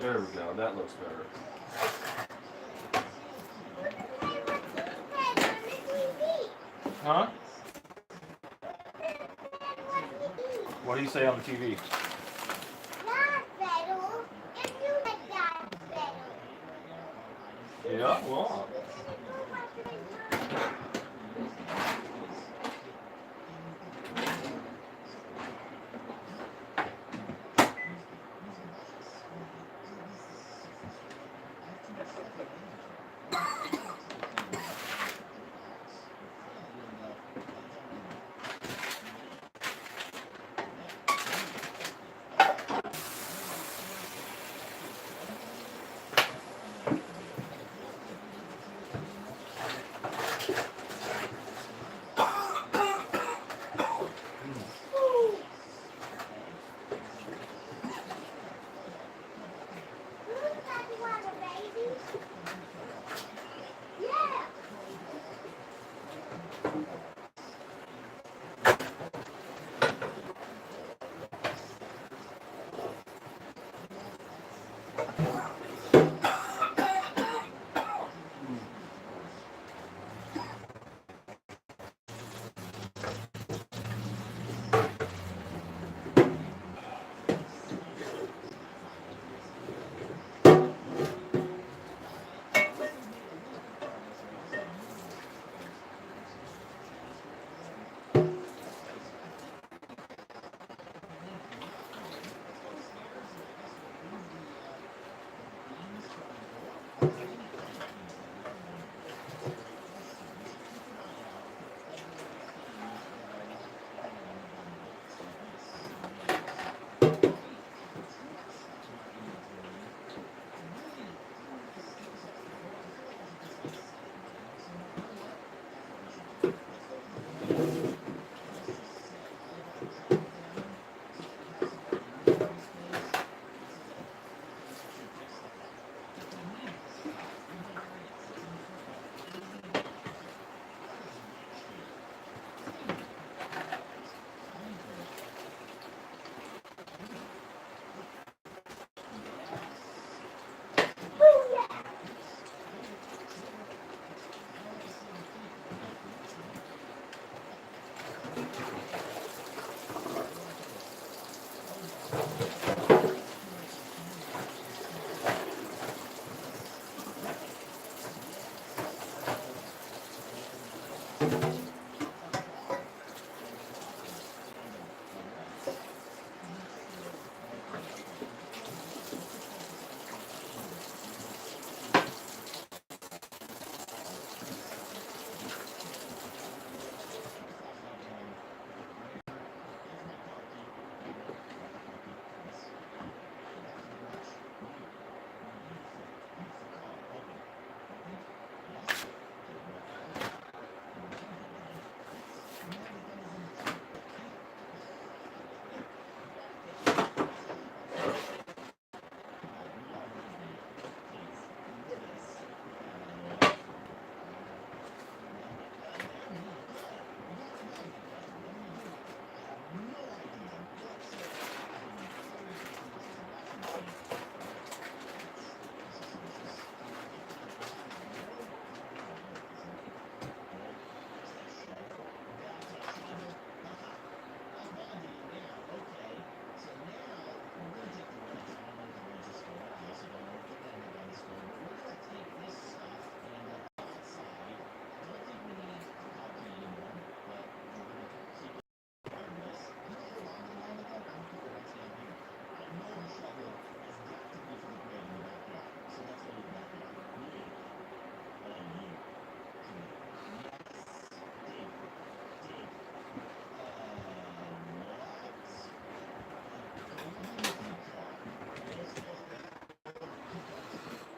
There we go. That looks better. Huh? What do you say on the TV? Yeah, well.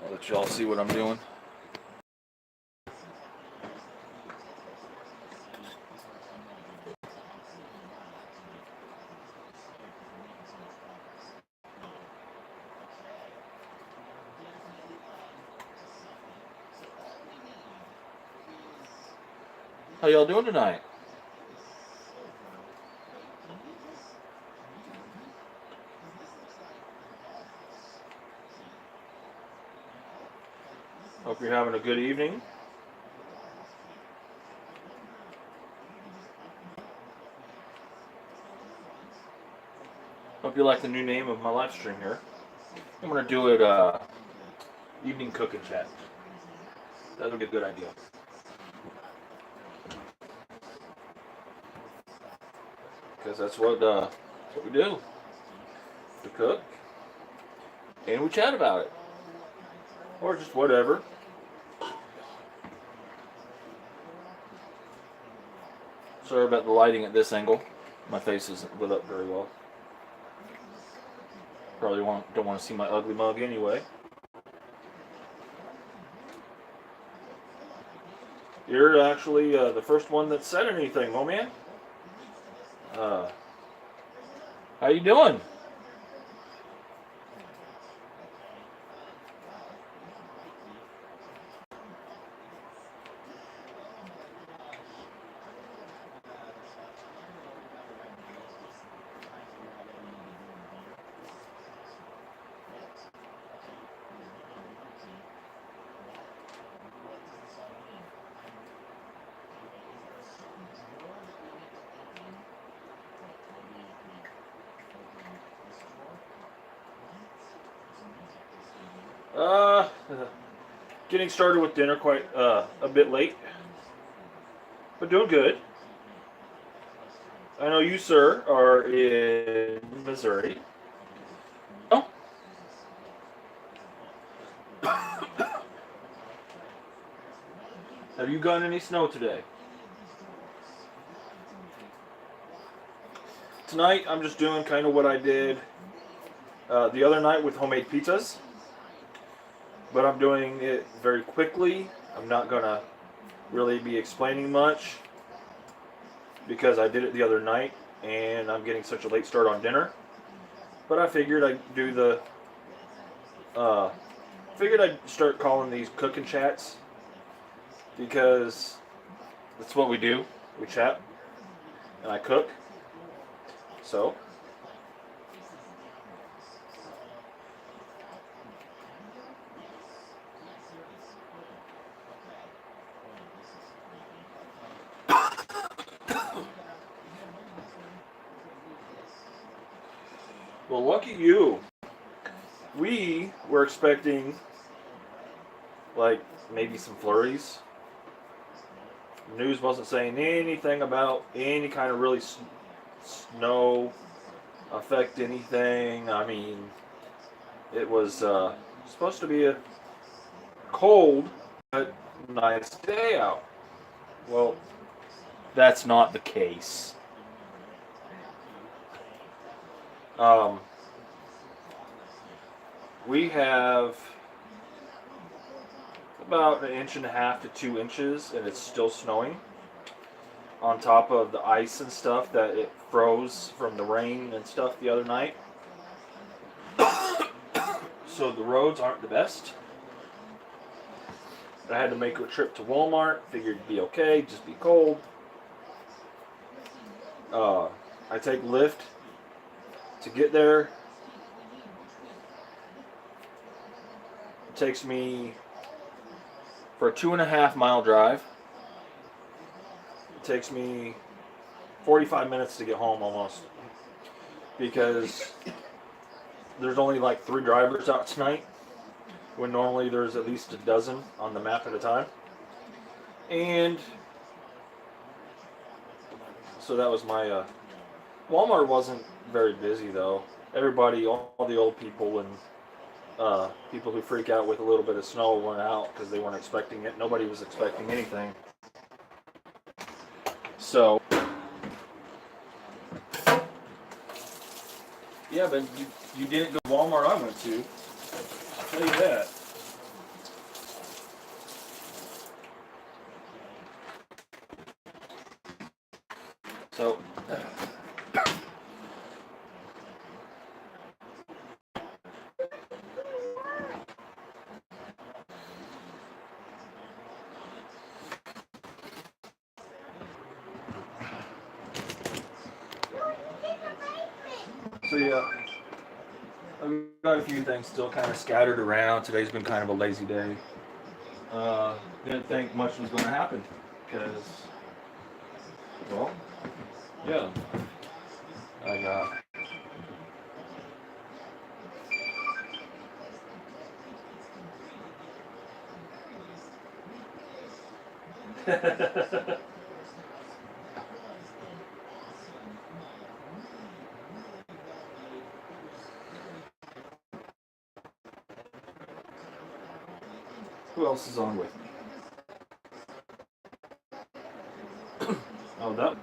I'll let y'all see what I'm doing. How y'all doing tonight? Hope you're having a good evening. Hope you like the new name of my live stream here. I'm going to do it evening cooking chat. That'll be a good idea. Because that's what we do. We cook and we chat about it. Or just whatever. Sorry about the lighting at this angle. My face isn't lit up very well. Probably don't want to see my ugly mug anyway. You're actually the first one that said anything, oh man. How you doing? Getting started with dinner quite a bit late, but doing good. I know you, sir, are in Missouri. Oh. Have you gotten any snow today? Tonight, I'm just doing kind of what I did the other night with homemade pizzas. But I'm doing it very quickly. I'm not going to really be explaining much because I did it the other night and I'm getting such a late start on dinner. But I figured I'd do the... figured I'd start calling these cooking chats because that's what we do. We chat and I cook. So... Well, lucky you. We were expecting, like, maybe some flurries. The news wasn't saying anything about any kind of really snow affect anything. I mean, it was supposed to be a cold but nice day out. Well, that's not the case. We have about 1.5 to 2 inches, and it's still snowing. On top of the ice and stuff that it froze from the rain and stuff the other night. So the roads aren't the best. I had to make a trip to Walmart. Figured it'd be okay, just be cold. I take Lyft to get there. It takes me, for a 2.5 mile drive, it takes me 45 minutes to get home almost. Because there's only like 3 drivers out tonight, when normally there's at least a dozen on the map at a time. And so that was my, Walmart wasn't very busy though. Everybody, all the old people and people who freak out with a little bit of snow went out because they weren't expecting it. Nobody was expecting anything. So, yeah, but you didn't go to Walmart I went to. I'll tell you that. So, yeah, I've got a few things still kind of scattered around. Today's been kind of a lazy day. Didn't think much was going to happen because, well, yeah, I got. Who else is on with me? Oh, that.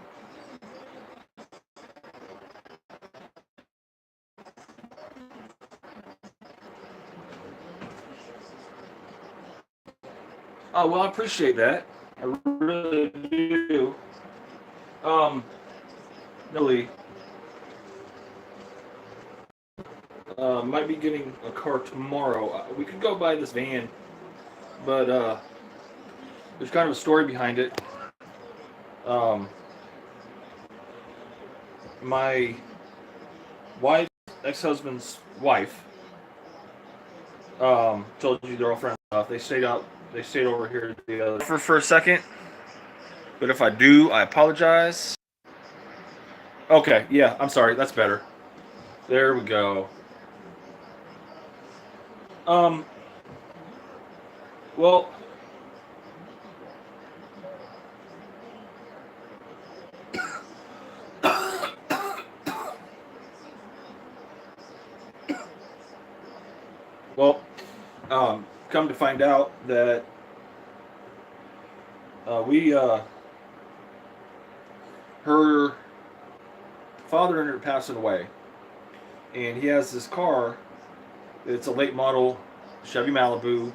Oh well, I appreciate that. I really do. Um, Really, might be getting a car tomorrow. We could go buy this van, but there's kind of a story behind it. Um, my wife, ex-husband's wife, told you they're all friends. They stayed out. They stayed over here together for a second. But if I do, I apologize. Okay, yeah, I'm sorry. That's better. There we go. Um, well, well, come to find out that we her father ended up passing away, and he has this car. It's a late model Chevy Malibu,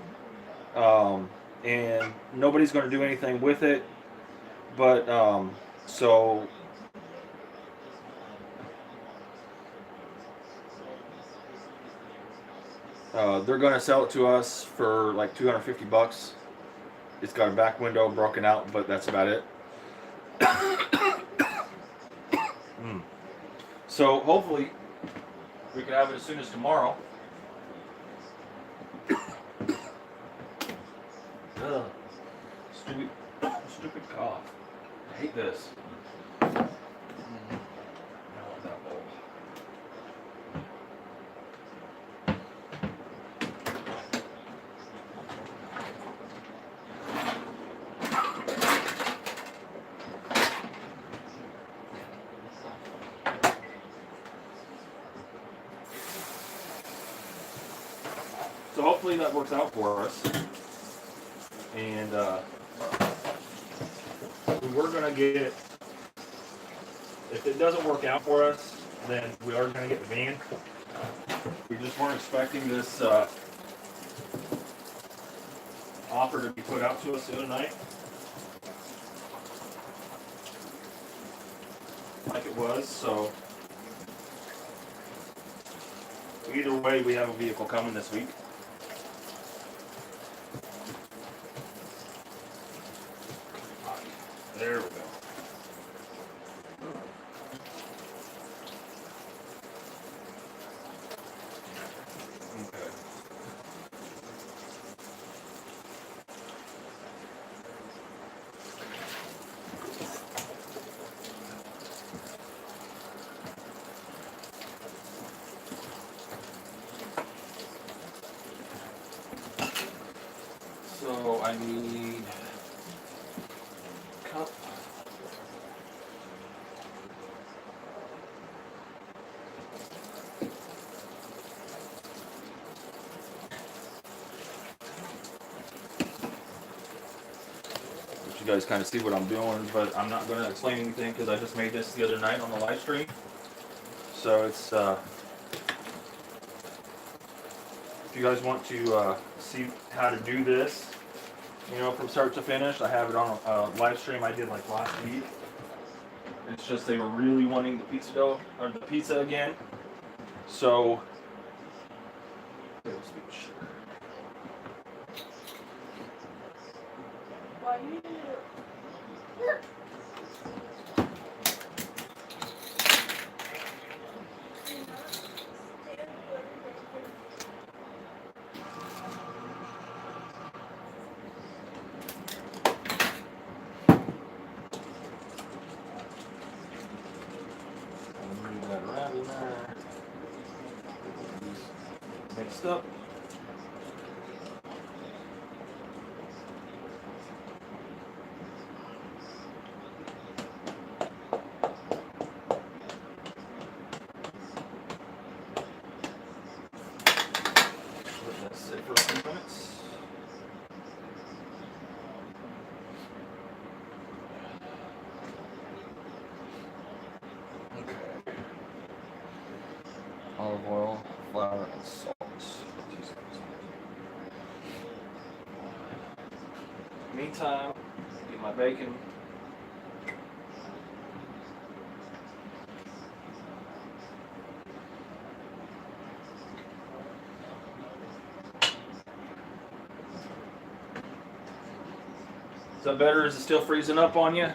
and nobody's going to do anything with it. But so they're going to sell it to us for like $250. It's got a back window broken out, but that's about it. So hopefully we can have it as soon as tomorrow. Ugh. Stupid cough. I hate this. I want that bowl. So hopefully that works out for us. And we're going to get, if it doesn't work out for us, then we are going to get the van. We just weren't expecting this offer to be put out to us the other night. Like it was, so either way, we have a vehicle coming this week. There we go. Okay. So I need cup. You guys kind of see what I'm doing, but I'm not going to explain anything because I just made this the other night on the live stream. So it's if you guys want to see how to do this, you know, from start to finish, I have it on a live stream I did like last week. It's just they were really wanting the pizza dough or the pizza again, so. mixed up. Let that sit for a few minutes. Okay. Olive oil, flour, and salt. Meantime, get my bacon. Is that better? Is it still freezing up on you?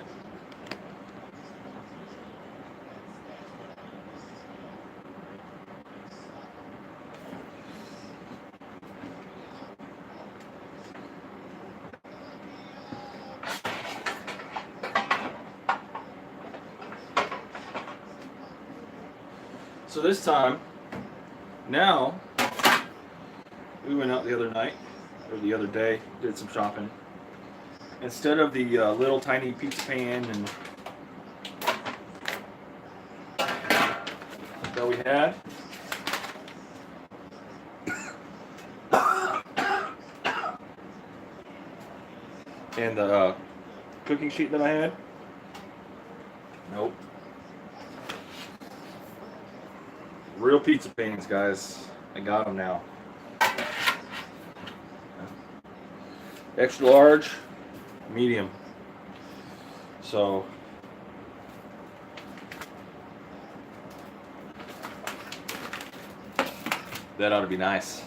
So this time, now, we went out the other night, or the other day, did some shopping. Instead of the little tiny pizza pan and that we had, and the cooking sheet that I had, nope. Real pizza pans, guys. I got them now. Extra large, medium. So that ought to be nice.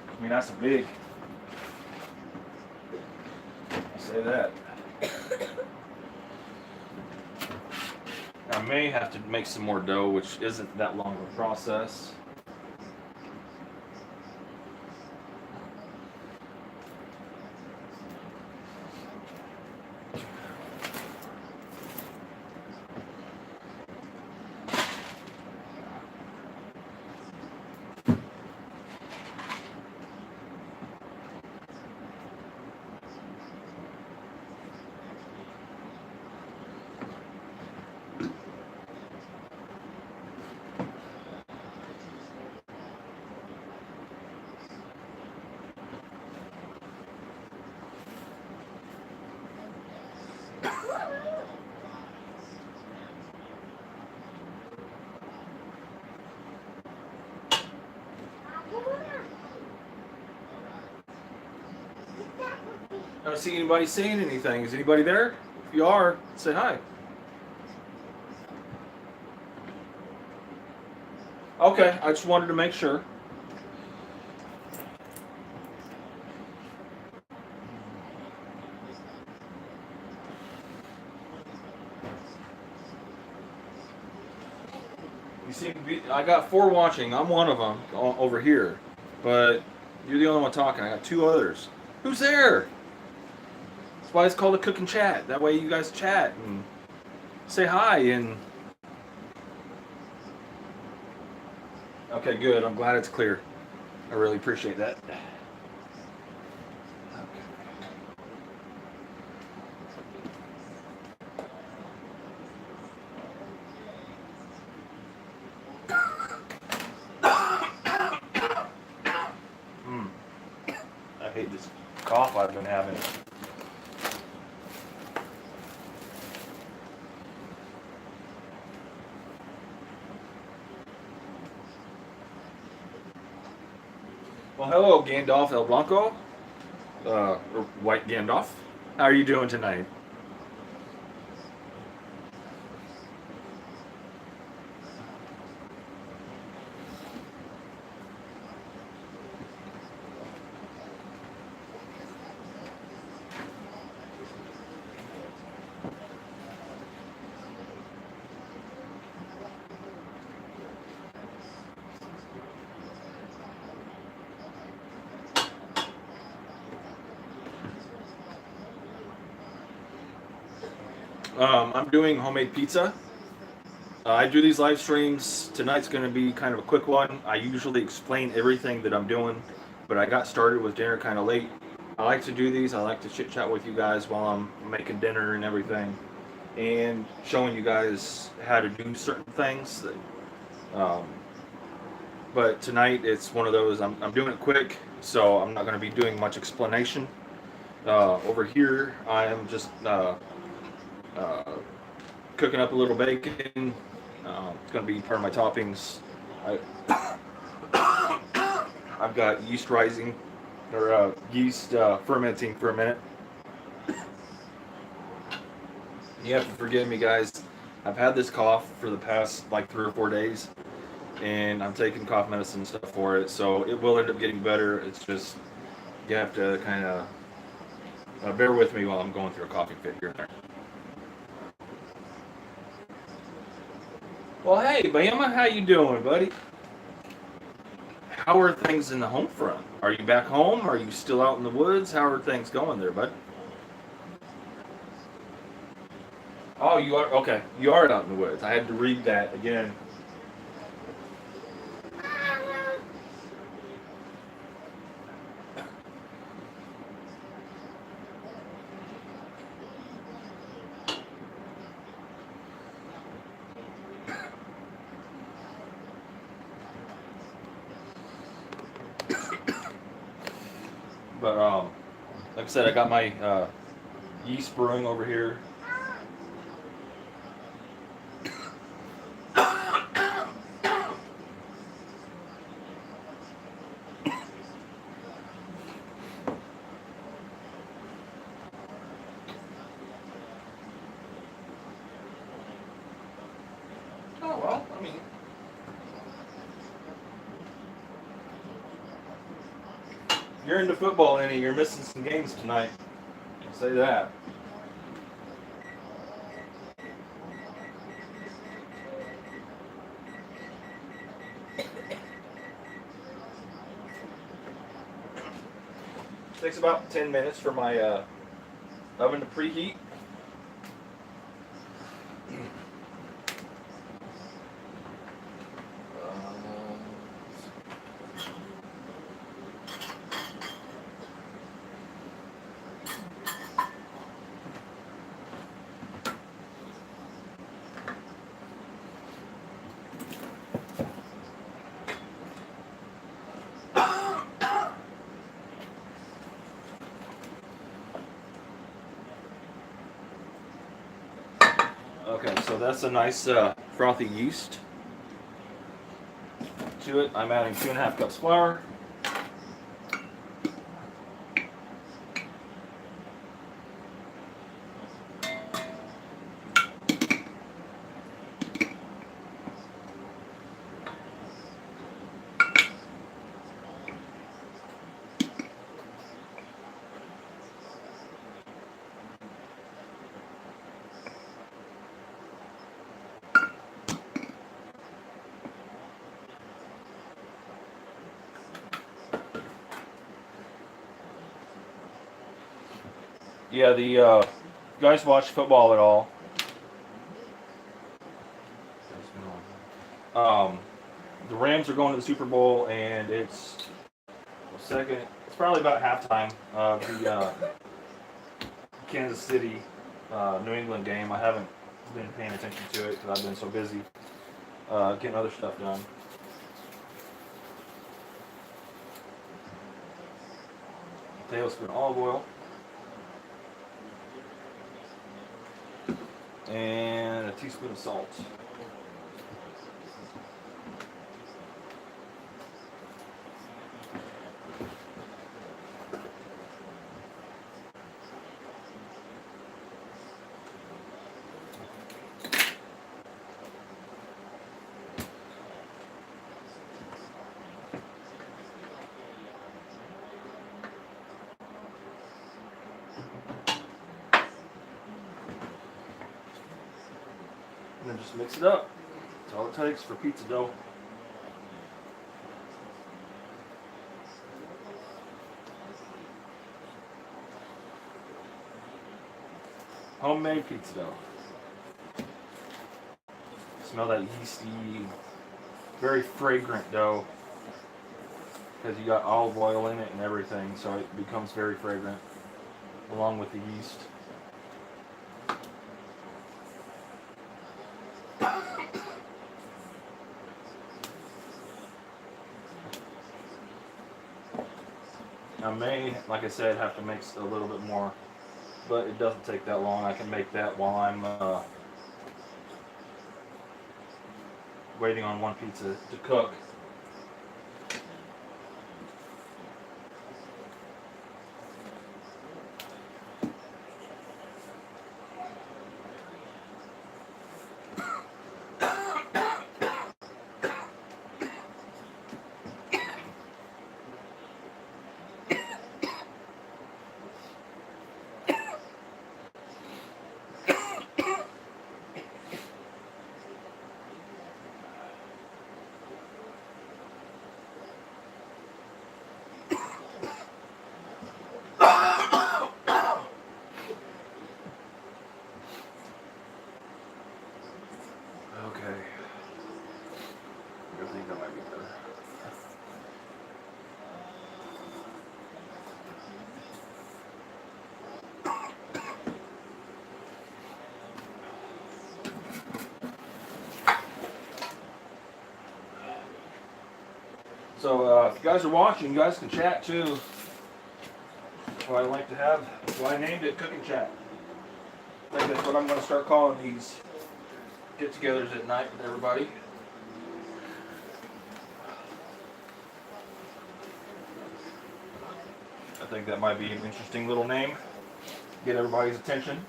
I mean, that's big. I'll say that. I may have to make some more dough, which isn't that long of a process. I don't see anybody saying anything. Is anybody there? If you are, say hi. Okay, I just wanted to make sure. You seem to be, I got 4 watching. I'm one of them over here. But you're the only one talking. I got 2 others. Who's there? That's why it's called a cook and chat. That way you guys chat and say hi and... Okay, good. I'm glad it's clear. I really appreciate that. I hate this cough I've been having. Well, hello, Gandalf El Blanco, or White Gandalf. How are you doing tonight? I'm doing homemade pizza. I do these live streams. Tonight's going to be kind of a quick one. I usually explain everything that I'm doing, but I got started with dinner kind of late. I like to do these. I like to chit chat with you guys while I'm making dinner and everything, and showing you guys how to do certain things. Um, but tonight it's one of those. I'm doing it quick, so I'm not going to be doing much explanation. Over here, I am just uh, cooking up a little bacon. It's going to be part of my toppings. I, I've got yeast rising, or yeast fermenting for a minute. You have to forgive me, guys. I've had this cough for the past like 3 or 4 days, and I'm taking cough medicine and stuff for it, so it will end up getting better. It's just you have to kind of bear with me while I'm going through a coughing fit here and there. Well, hey, Bama, how you doing, buddy? How are things in the home front? Are you back home? Are you still out in the woods? How are things going there, bud? Oh, you are okay. You are out in the woods. I had to read that again. But like I said, I got my yeast brewing over here. Oh well, I mean, you're into football, Annie. You're missing some games tonight. I'll say that. Takes about 10 minutes for my oven to preheat. Okay, so that's a nice frothy yeast to it. I'm adding 2.5 cups flour. Yeah, the you guys watch football at all? The Rams are going to the Super Bowl, and it's second. It's probably about halftime of the Kansas City New England game. I haven't been paying attention to it because I've been so busy getting other stuff done. Tablespoon olive oil. And a teaspoon of salt. And then just mix it up. That's all it takes for pizza dough. Homemade pizza dough. Smell that yeasty, very fragrant dough. Because you got olive oil in it and everything, so it becomes very fragrant along with the yeast. I may, like I said, have to mix a little bit more, but it doesn't take that long. I can make that while I'm waiting on one pizza to cook. Okay. I think that might be better. So if you guys are watching, you guys can chat too. That's what I like to have. That's why I named it Cooking Chat. I think that's what I'm going to start calling these get-togethers at night with everybody. I think that might be an interesting little name. Get everybody's attention.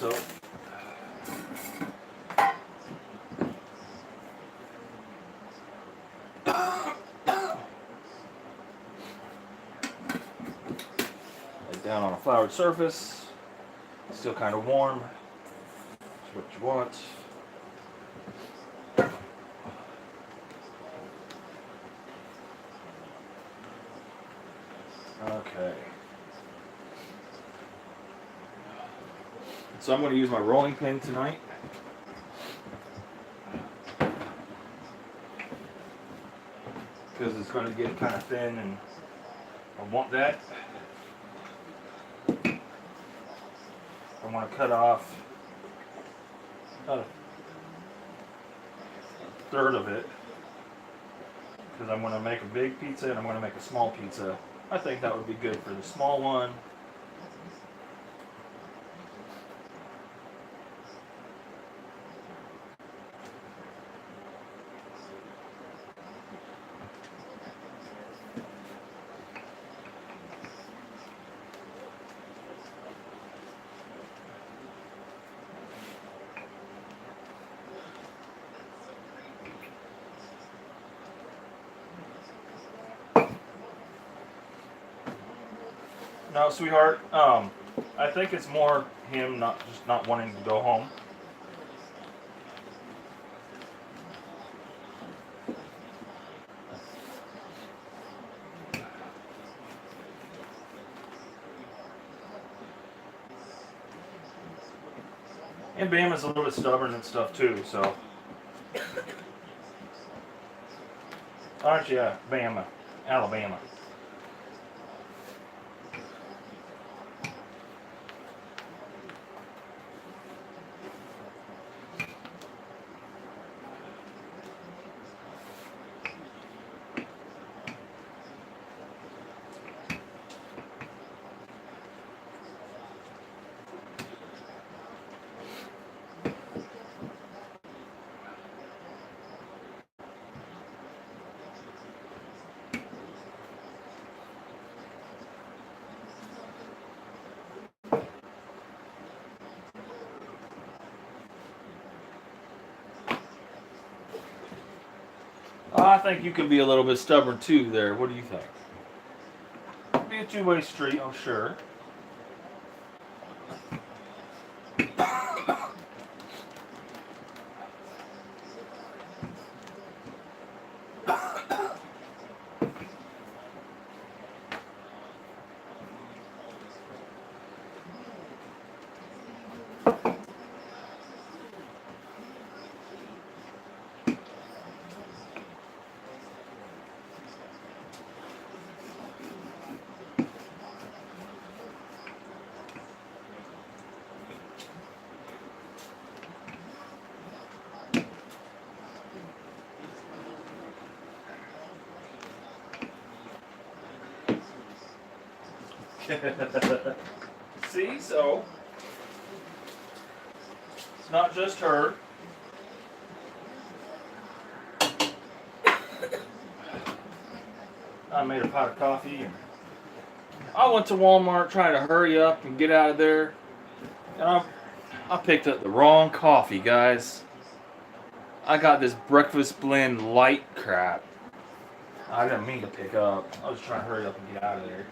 So, lay down on a floured surface, still kind of warm. That's what you want. Okay. So I'm going to use my rolling pin tonight. Because it's going to get kind of thin and I want that. I want to cut off about a third of it. Because I'm going to make a big pizza and I'm going to make a small pizza. I think that would be good for the small one. No, sweetheart. I think it's more him not wanting to go home. And Bama's a little bit stubborn and stuff too, so. Aren't you, Bama, Alabama? I think you can be a little bit stubborn too there. What do you think? Be a two-way street, I'm sure. See, so it's not just her. I made a pot of coffee and I went to Walmart trying to hurry up and get out of there. And I picked up the wrong coffee, guys. I got this breakfast blend light crap. I didn't mean to pick up. I was trying to hurry up and get out of there.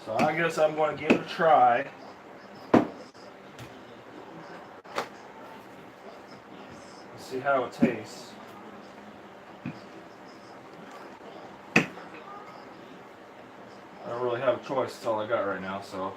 So I guess I'm going to give it a try. See how it tastes. I don't really have a choice. That's all I got right now, so.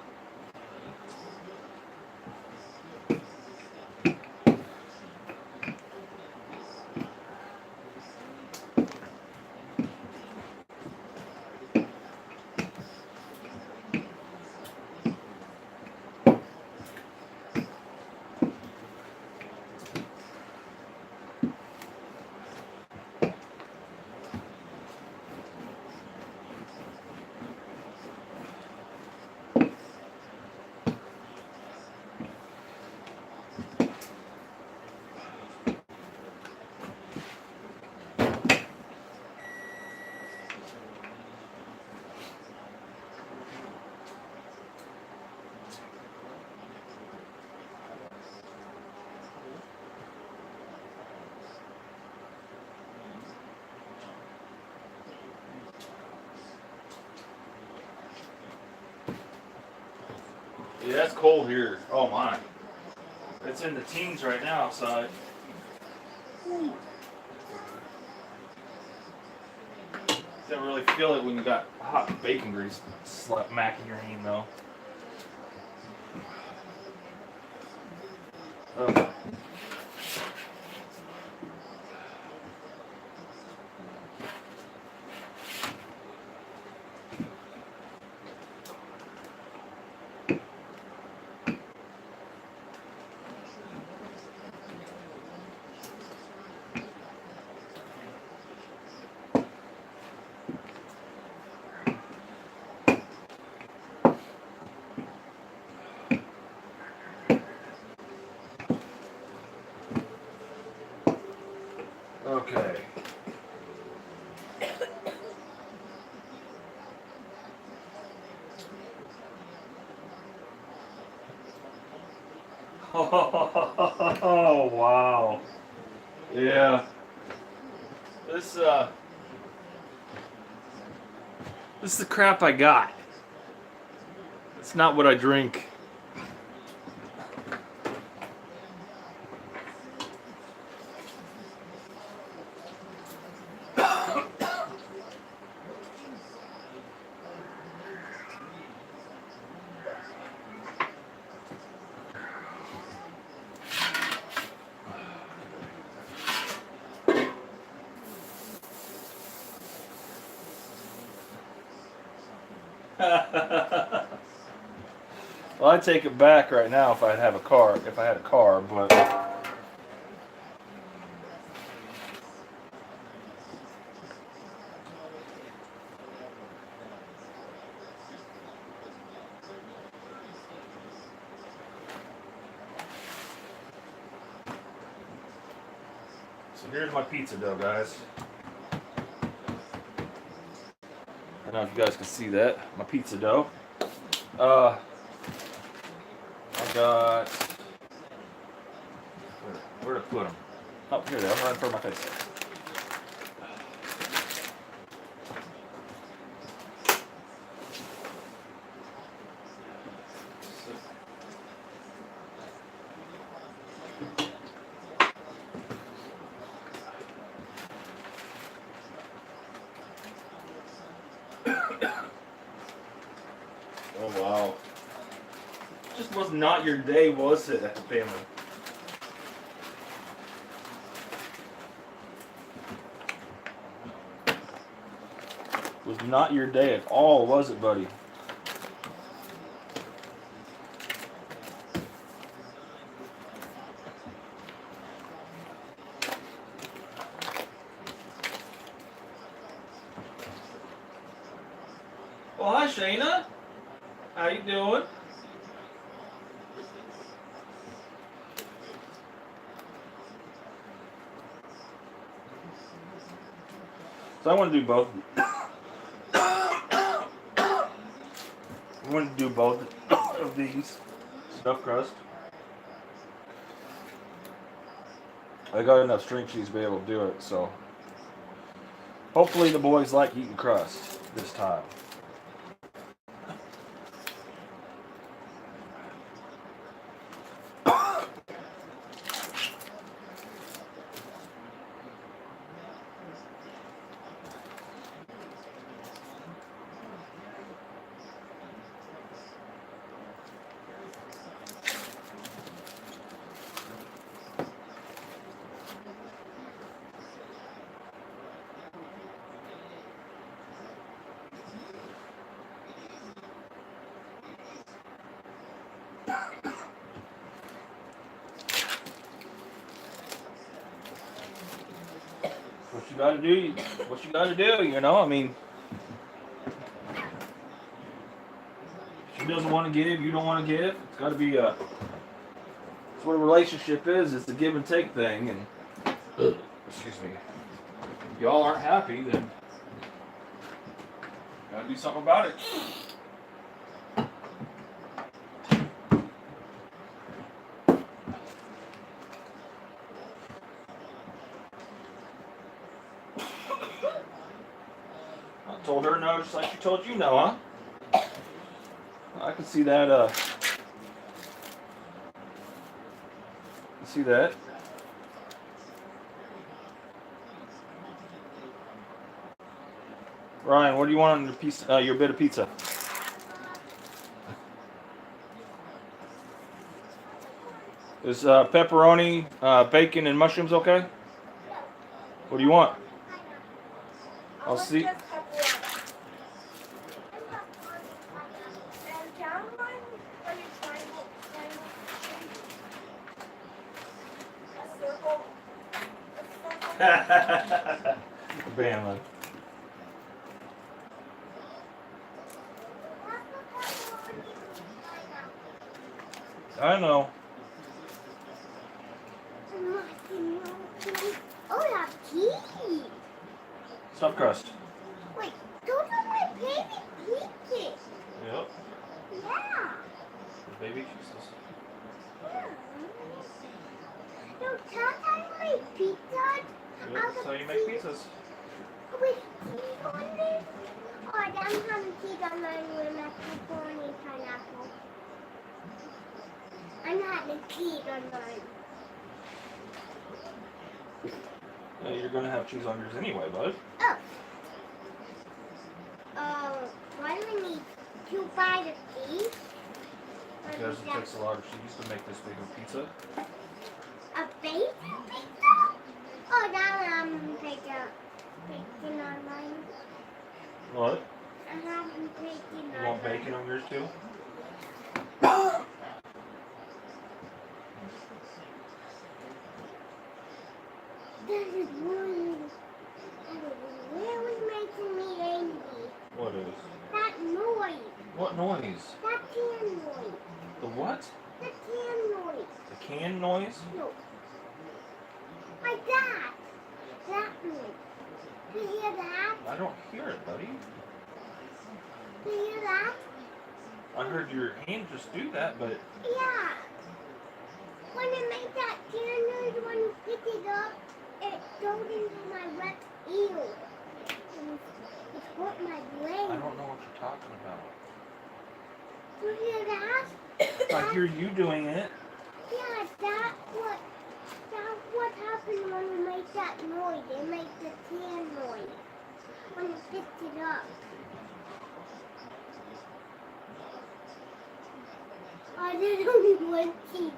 Yeah, it's cold here. Oh my. It's in the teens right now outside. Don't really feel it when you got hot bacon grease smacking your hand though. Okay. Okay. Oh wow. Yeah. This is the crap I got. It's not what I drink. Well, I'd take it back right now if I had a car, but so here's my pizza dough, guys. I don't know if you guys can see that. My pizza dough. I got Where to put them? Oh, here they are, right in front of my face. Oh, wow. Just was not your day, was it, family? Was not your day at all, was it, buddy? Well, hi, Shayna. How you doing? So I want to do both. I want to do both of these stuffed crust. I got enough string cheese to be able to do it, so hopefully the boys like eating crust this time. What you gotta do, what you gotta do, you know? I mean, she doesn't want to give, you don't want to give. It's gotta be a, that's what a relationship is. It's a give and take thing. And, excuse me, if y'all aren't happy, then gotta do something about it. I told her no, just like she told you no, huh? I can see that, see that. Ryan, what do you want on your piece, your bit of pizza? Is pepperoni, bacon, and mushrooms okay? What do you want? I'll see. Bama. I know. Oh, that's tea. Stuffed crust. Wait, those are my baby pieces. Yep. Yeah. The baby pieces. Yeah. No, sometimes my pizzas. Yep, that's how you make pizzas. With cheese on it? Or I'm having cheese on mine with macaroni and pineapple. I'm having cheese on mine. Yeah, you're gonna have cheese on yours anyway, bud. Oh. Why do we need 2 bites of cheese? Because it takes a lot of cheese to make this big of pizza. A bacon pizza? Oh, now I'm bacon on mine. What? I'm having bacon on mine. You want bacon on yours too? That is really making me angry. What is? That noise. What noise? That can noise. The what? The can noise. The can noise? No. Like that. That noise. Do you hear that? I don't hear it, buddy. Do you hear that? I heard your hand just do that, but Yeah. When I make that candle, when you pick it up, it goes into my left ear. And it's hurt my brain. I don't know what you're talking about. You hear that? I hear you doing it. Yeah, that's what happened when we make that noise. It makes the can noise when you pick it up. I did only one teeth.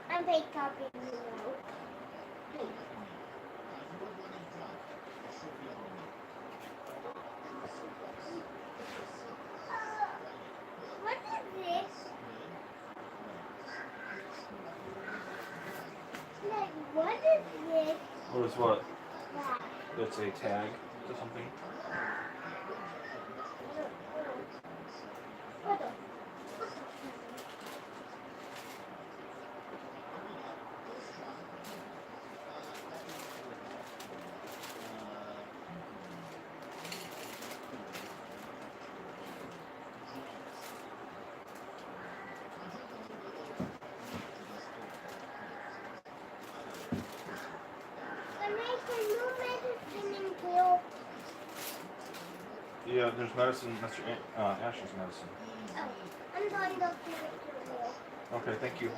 I'm fake copying you now. What is this? Like, what is this? What is what? That? It's a tag to something. What the? I make a new medicine in pill. Yeah, there's medicine. That's your Ashley's medicine. Oh, I'm going to give it to you. Okay, thank you.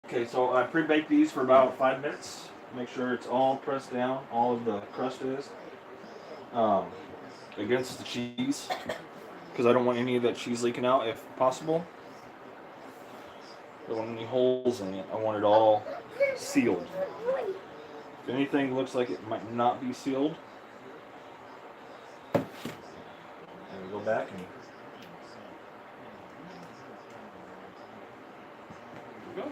Okay, so I pre-baked these for about 5 minutes. Make sure it's all pressed down, all of the crust is, against the cheese, because I don't want any of that cheese leaking out if possible. I don't want any holes in it. I want it all sealed. If anything looks like it might not be sealed, then we go back and there we go.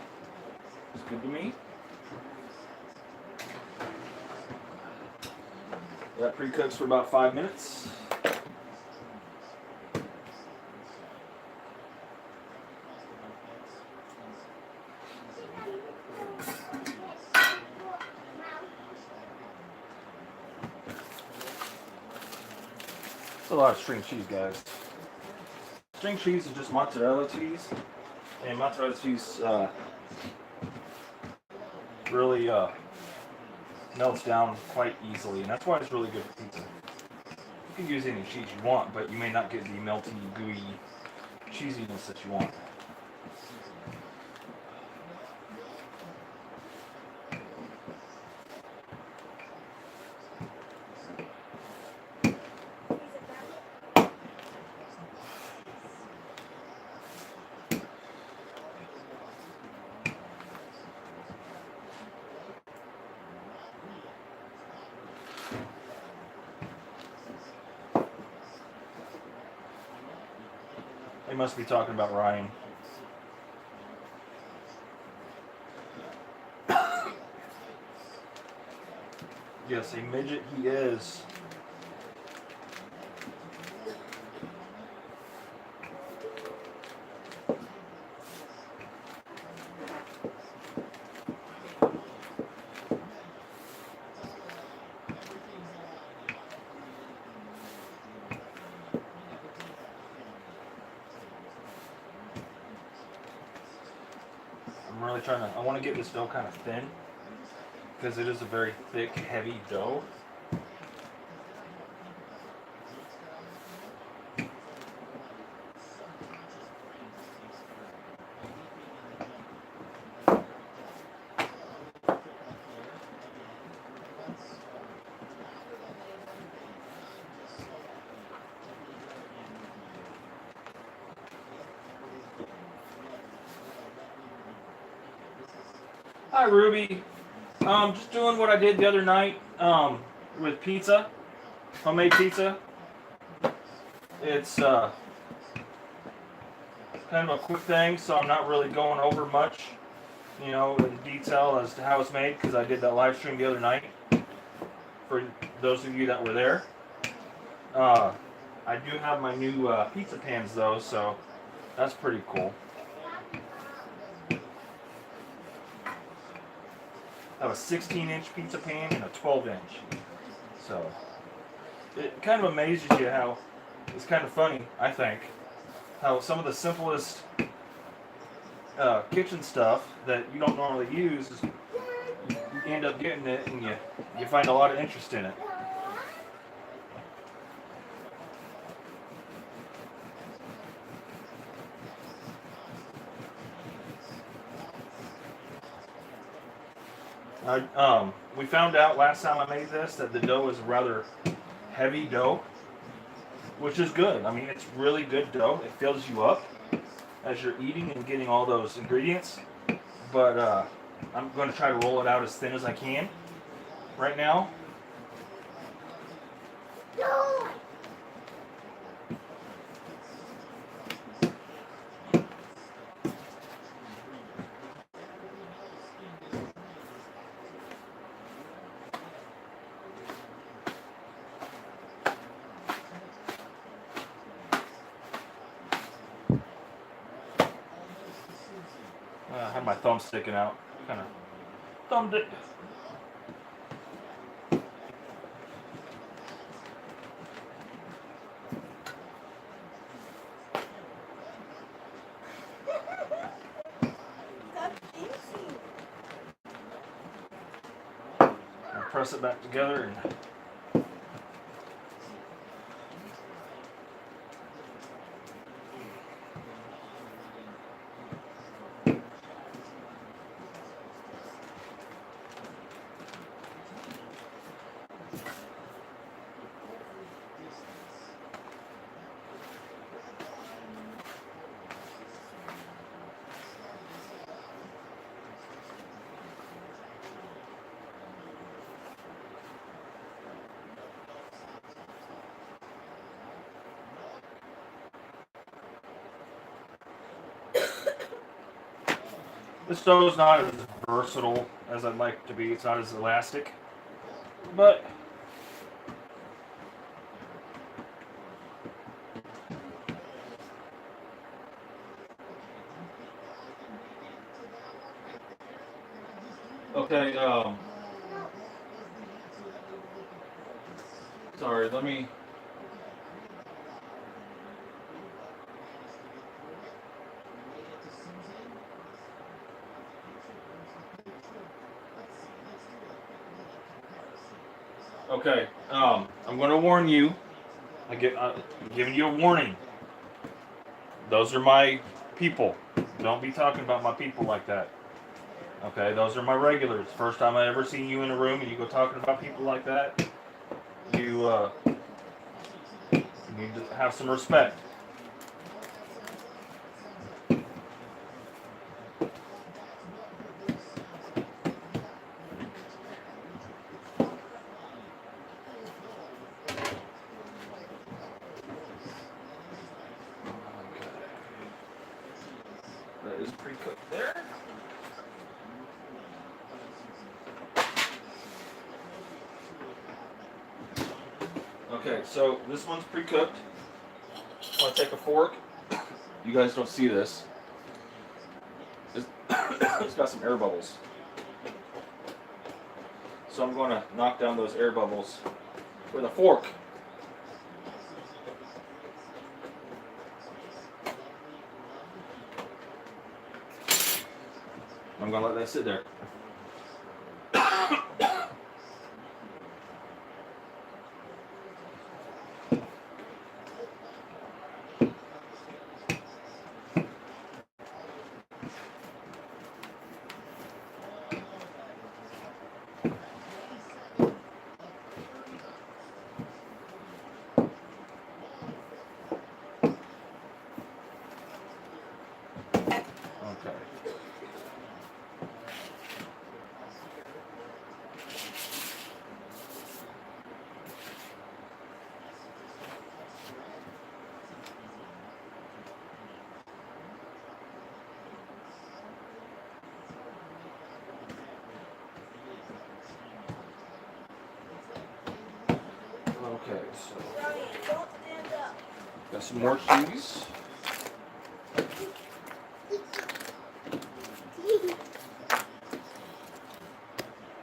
It's good to me. That pre-cooks for about 5 minutes. It's a lot of string cheese, guys. String cheese is just mozzarella cheese, and mozzarella cheese really melts down quite easily, and that's why it's really good for pizza. You can use any cheese you want, but you may not get the melty, gooey cheesiness that you want. They must be talking about Ryan. Yes, a midget he is. I'm really trying to, I want to get this dough kind of thin because it is a very thick, heavy dough. Hi, Ruby. Just doing what I did the other night with pizza, homemade pizza. It's kind of a quick thing, so I'm not really going over much, you know, in detail as to how it's made, because I did that live stream the other night for those of you that were there. I do have my new pizza pans though, so that's pretty cool. I have a 16-inch pizza pan and a 12-inch. So it kind of amazes you how it's kind of funny, I think, how some of the simplest kitchen stuff that you don't normally use, you end up getting it and you find a lot of interest in it. We found out last time I made this that the dough is rather heavy dough, which is good. I mean, it's really good dough. It fills you up as you're eating and getting all those ingredients. But I'm going to try to roll it out as thin as I can right now. I had my thumb sticking out. Kind of thumbed it. I'll press it back together and this dough is not as versatile as I'd like it to be. It's not as elastic, but okay. Sorry. Let me. Okay, I'm going to warn you. I'm giving you a warning. Those are my people. Don't be talking about my people like that. Okay, those are my regulars. First time I ever seen you in a room and you go talking about people like that, you need to have some respect. That is pre-cooked there. Okay, so this one's pre-cooked. I'm going to take a fork. You guys don't see this. It's got some air bubbles. So I'm going to knock down those air bubbles with a fork. I'm going to let that sit there. Okay, so got some more cheese.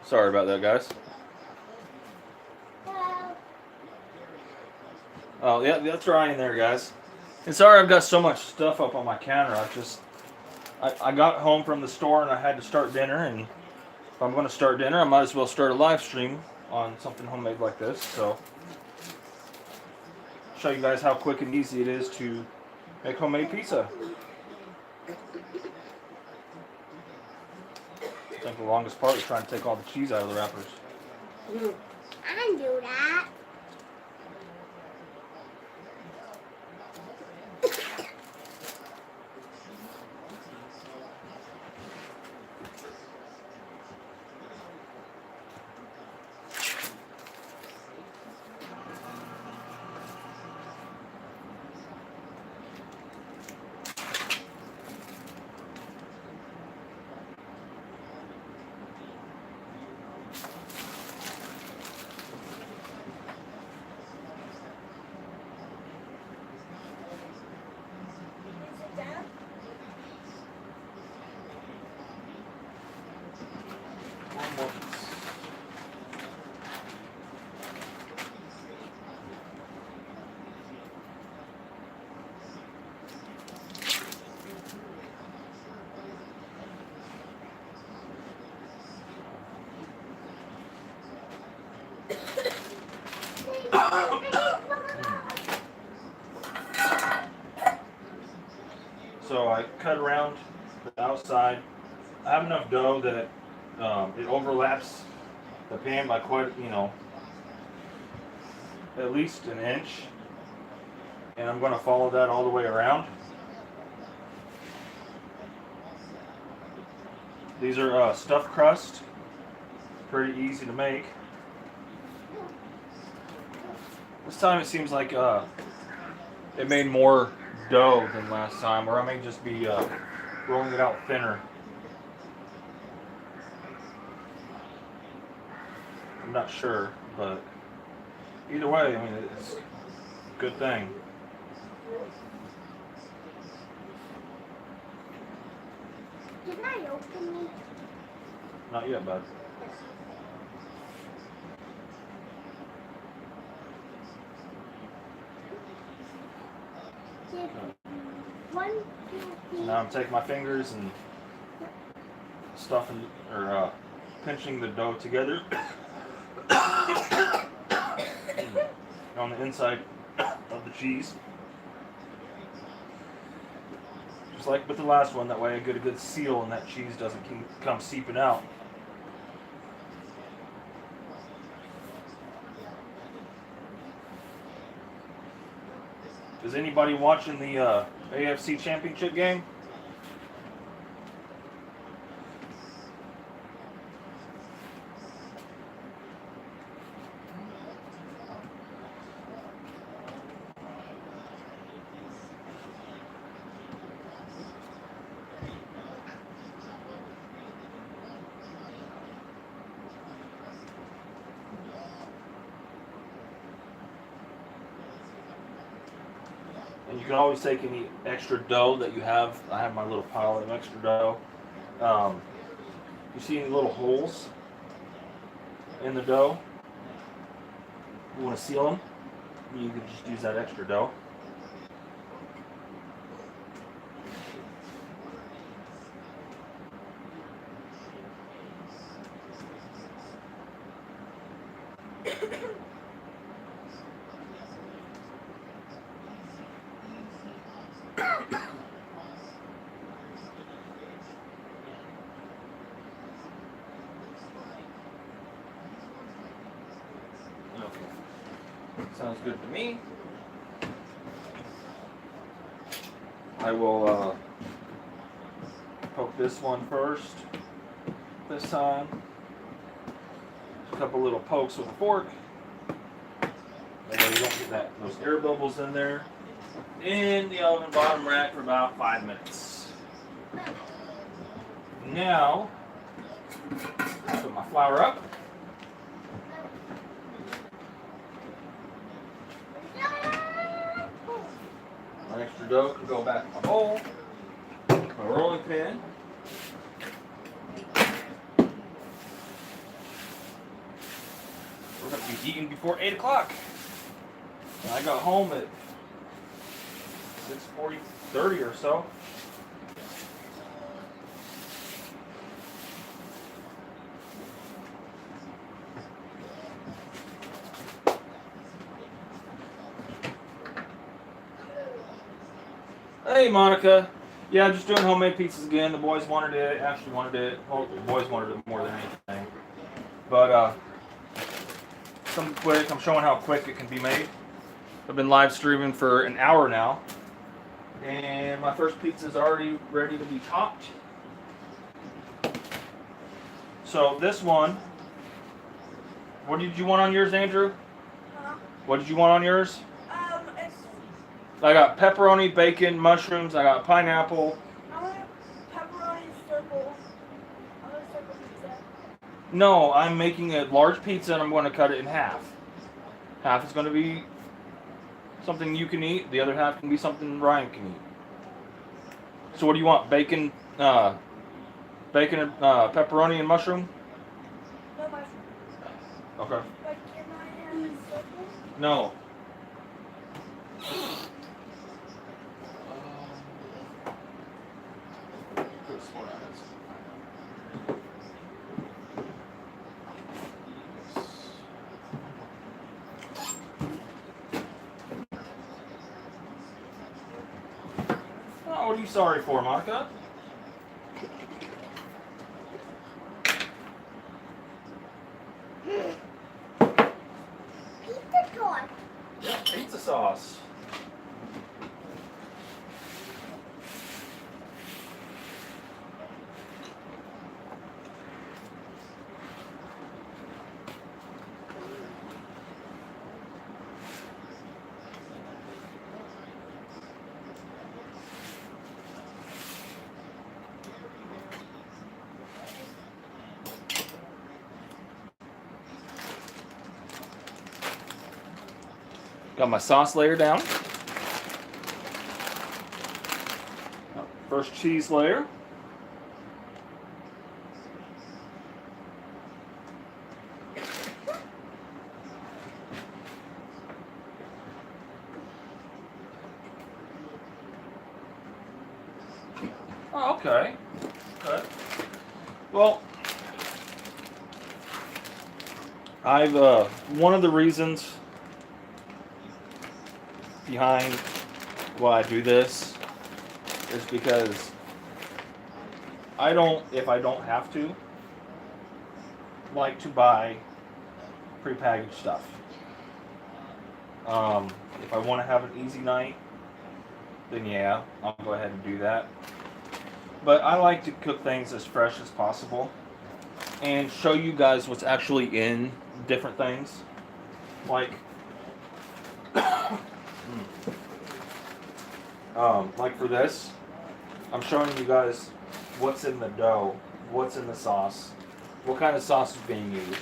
Sorry about that, guys. Well, Oh, yeah, that's Ryan there, guys. And sorry I've got so much stuff up on my counter. I got home from the store and I had to start dinner, and if I'm going to start dinner, I might as well start a live stream on something homemade like this. So, show you guys how quick and easy it is to make homemade pizza. I think the longest part is trying to take all the cheese out of the wrappers. I can do that. So I cut around the outside. I have enough dough that it overlaps the pan by quite, at least an inch. And I'm going to follow that all the way around. These are stuffed crust. Pretty easy to make. This time it seems like it made more dough than last time, or I may just be rolling it out thinner. I'm not sure, but either way, I mean, it's a good thing. Can I open it? Not yet, bud. One, two, three. Now I'm taking my fingers and stuffing or pinching the dough together on the inside of the cheese. Just like with the last one, that way I get a good seal and that cheese doesn't come seeping out. Is anybody watching the AFC Championship game? And you can always take any extra dough that you have. I have my little pile of extra dough. You see any little holes in the dough? You want to seal them? You can just use that extra dough. Sounds good to me. I will poke this one first. This time, a couple little pokes with a fork. That way you don't get those air bubbles in there. In the oven bottom rack for about 5 minutes. Now, put my flour up. My extra dough can go back in my bowl. My rolling pin. be eaten before 8 o'clock. And I got home at 6:30 or so. Hey, Monica. Yeah, just doing homemade pizzas again. The boys wanted it. Ashley wanted it. Well, the boys wanted it more than anything. But, something quick. I'm showing how quick it can be made. I've been live streaming for an hour now. And my first pizza is already ready to be topped. So, this one. What did you want on yours, Andrew? Huh? What did you want on yours? It's, I got pepperoni, bacon, mushrooms. I got pineapple. I want pepperoni circle. I want a circle pizza. No, I'm making a large pizza and I'm going to cut it in half. Half is going to be something you can eat. The other half can be something Ryan can eat. So what do you want? Bacon, and pepperoni and mushroom? No mushroom. Okay. But can I have a circle? No. Oh, what are you sorry for, Monica? Pizza sauce. Yeah, pizza sauce. Got my sauce layer down. First cheese layer. Oh, okay. Okay. Well, I've one of the reasons behind why I do this is because if I don't have to, like to buy prepackaged stuff. If I want to have an easy night, then yeah, I'll go ahead and do that. But I like to cook things as fresh as possible and show you guys what's actually in different things. Like like for this, I'm showing you guys what's in the dough, what's in the sauce, what kind of sauce is being used.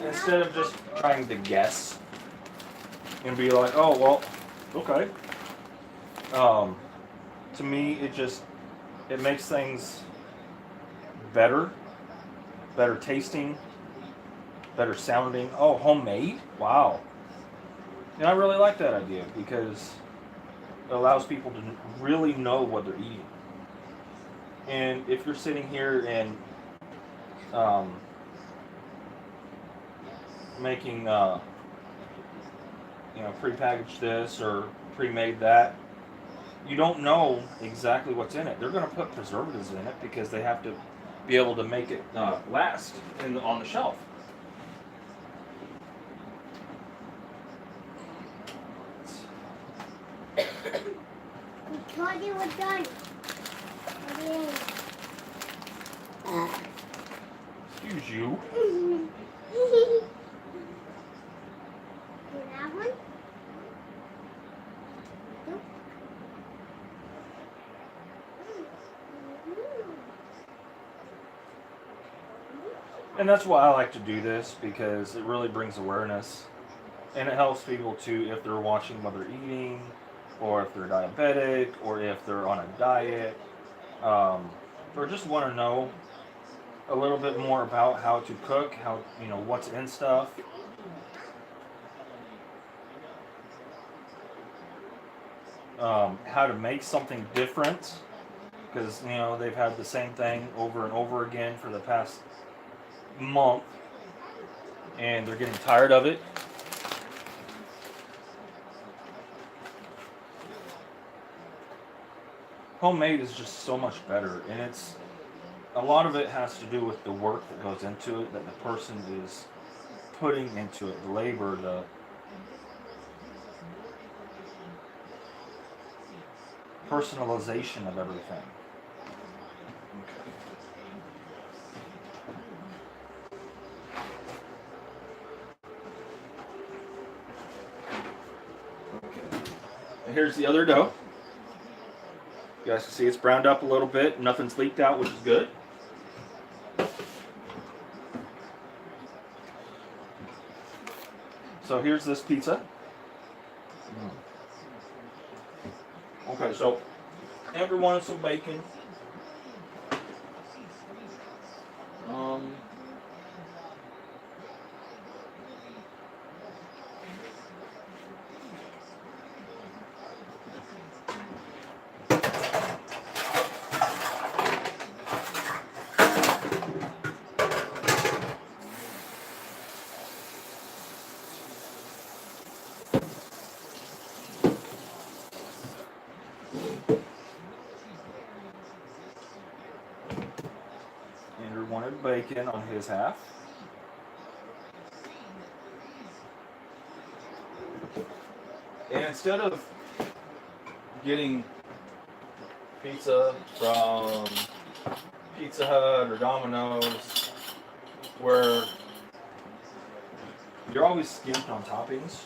Instead of just trying to guess and be like, oh, well, okay. To me, it makes things better tasting, better sounding. Oh, homemade? Wow. And I really like that idea because it allows people to really know what they're eating. And if you're sitting here and making prepackaged this or pre-made that, you don't know exactly what's in it. They're going to put preservatives in it because they have to be able to make it last on the shelf. We thought it was done. Excuse you. That one? Nope. And that's why I like to do this, because it really brings awareness. And it helps people too if they're watching what they're eating, or if they're diabetic, or if they're on a diet, or just want to know a little bit more about how to cook, what's in stuff. how to make something different, because they've had the same thing over and over again for the past month, and they're getting tired of it. Homemade is just so much better, and it's a lot of it has to do with the work that goes into it, that the person is putting into it, the labor, the personalization of everything. And here's the other dough. You guys can see it's browned up a little bit. Nothing's leaked out, which is good. So here's this pizza. Okay, so Amber wanted some bacon. Andrew wanted bacon on his half. And instead of getting pizza from Pizza Hut or Domino's, where you're always skimped on toppings,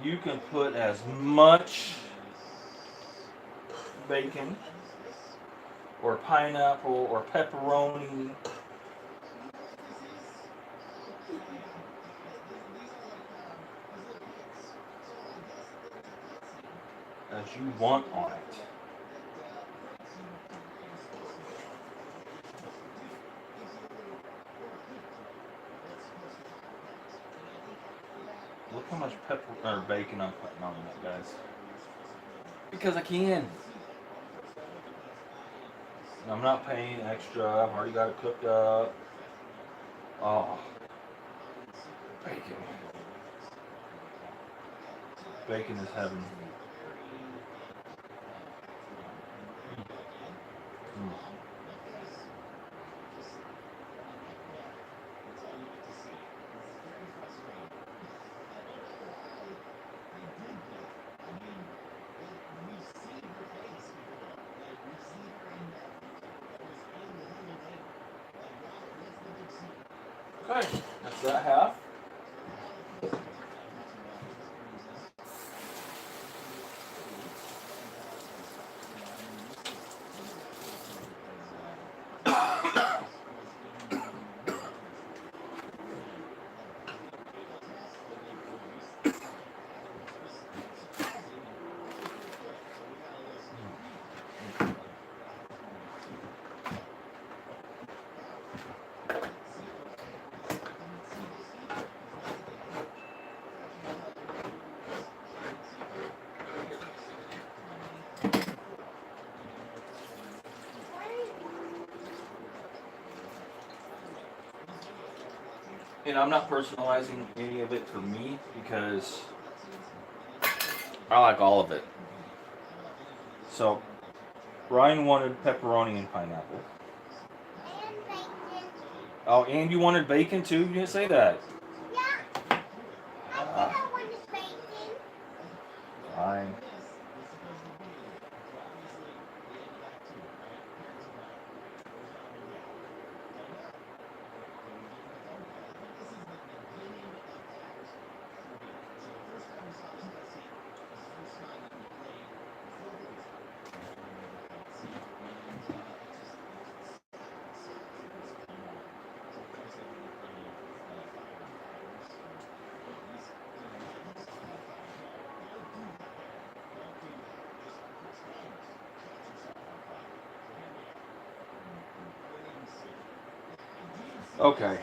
you can put as much bacon or pineapple or pepperoni as you want on it. Look how much pepper or bacon I'm putting on that, guys. Because I can. I'm not paying extra. I've already got it cooked up. Oh, bacon. Bacon is heaven. Mm. Okay, that's that half. And I'm not personalizing any of it for me because I like all of it. So, Ryan wanted pepperoni and pineapple. And bacon. Oh, and you wanted bacon too? You didn't say that. Yeah. I said I wanted bacon. Fine. Okay.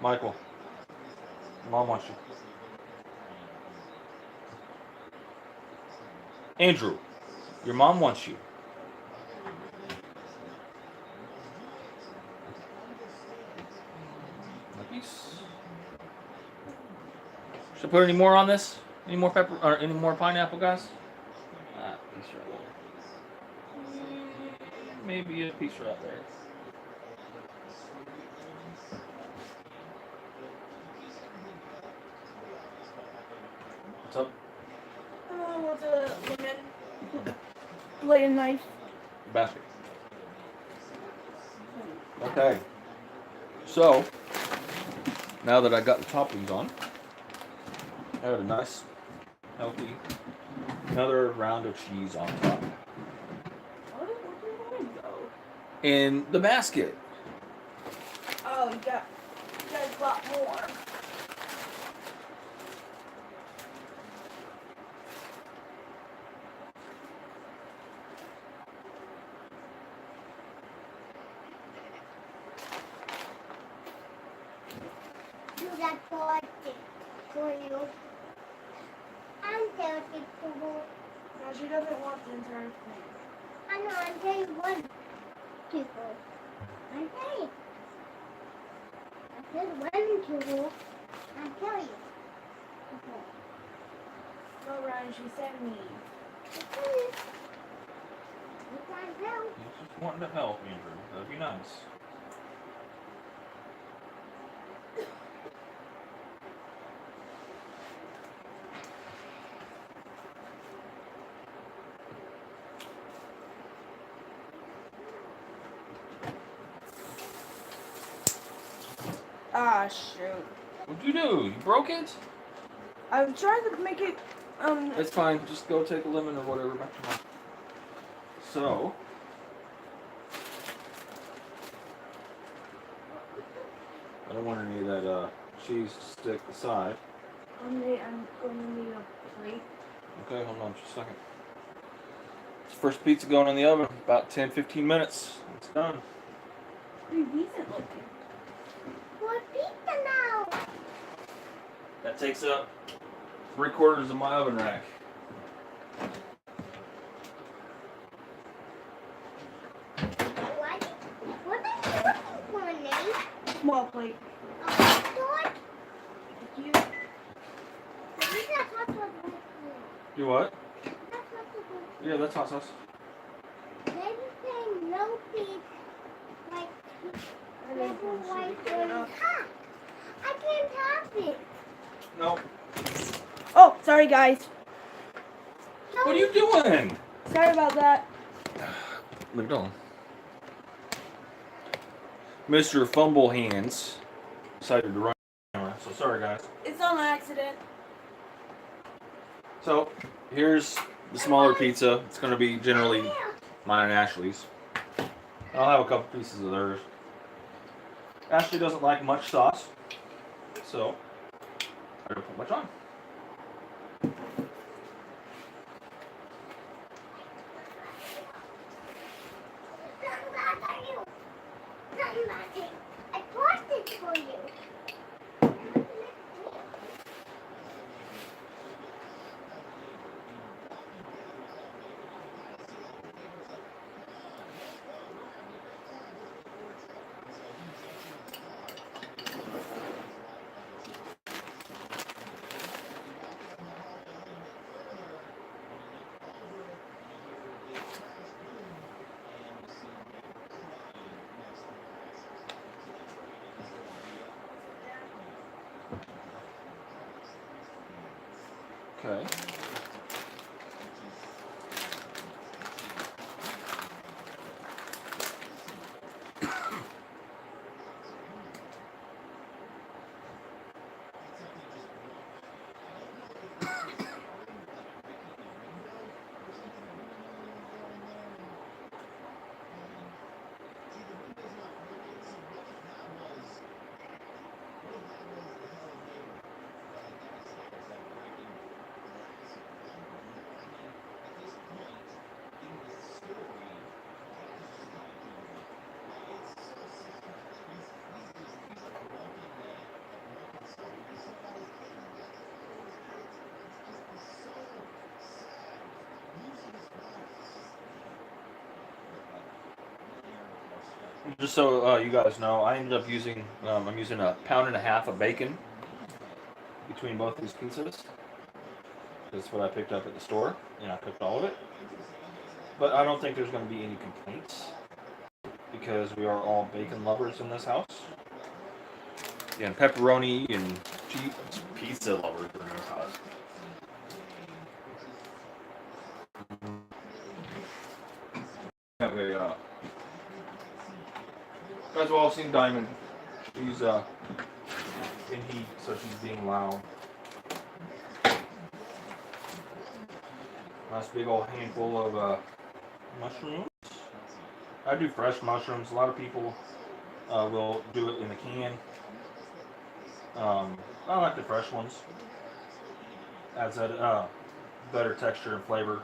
Michael, Mom wants you. Andrew, your mom wants you. Nice. Should I put any more on this? Any more pepper or any more pineapple, guys? Piece right there. Maybe a piece right there. What's up? I want the lemon. Lay a knife. Basket. Okay. So, now that I got the toppings on, I got a nice, healthy, another round of cheese on top. Where did mine go? In the basket. Oh, you guys got more. You got thirsty for you. I'm thirsty for you. No, she doesn't want the entire thing. I know, I'm telling one people. I'm telling. I said one people. I'm telling you. Okay. No, Ryan, she said me. Okay. You can't help. He's just wanting to help, Andrew. That'd be nice. Ah, shoot. What'd you do? You broke it? I'm trying to make it, It's fine. Just go take a lemon or whatever back to mom. So, I don't want any of that cheese to stick aside. I'm going to need a plate. Okay, hold on just a second. First pizza going in the oven. About 10-15 minutes. It's done. Pretty decent looking. For pizza now. That takes up 3/4 of my oven rack. What are you looking for, Nate? Small plate. A hot dog? You. Is that hot dog with you? Do what? That's hot dog with Yeah, that's hot sauce. you. Maybe say no pizza. Like, never white or hot. I can't have it. No. Oh, sorry guys. What are you doing? Sorry about that. Leave it alone. Mr. Fumble Hands decided to run the camera, so sorry guys. It's on accident. So, here's the smaller pizza. It's going to be generally mine and Ashley's. I'll have a couple pieces of theirs. Ashley doesn't like much sauce, so I don't put much on. I bought it for you. Okay. Just so you guys know, I ended up using, I'm using 1.5 pounds of bacon between both these pizzas. That's what I picked up at the store, and I cooked all of it. But I don't think there's going to be any complaints because we are all bacon lovers in this house. Yeah, and pepperoni and pizza lovers in this house. Okay, you guys have all seen Diamond. She's in heat, so she's being loud. Nice big old handful of mushrooms. I do fresh mushrooms. A lot of people will do it in a can. I like the fresh ones. Adds that better texture and flavor.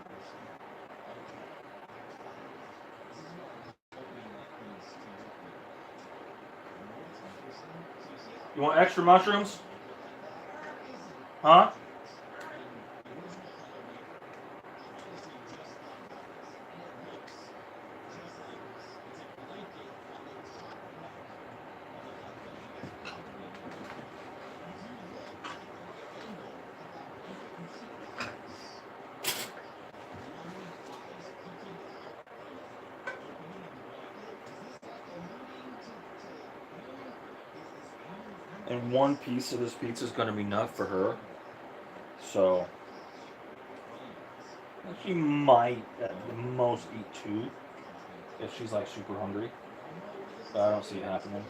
You want extra mushrooms? Huh? And one piece of this pizza is going to be enough for her. So she might at the most eat 2 if she's like super hungry. But I don't see it happening.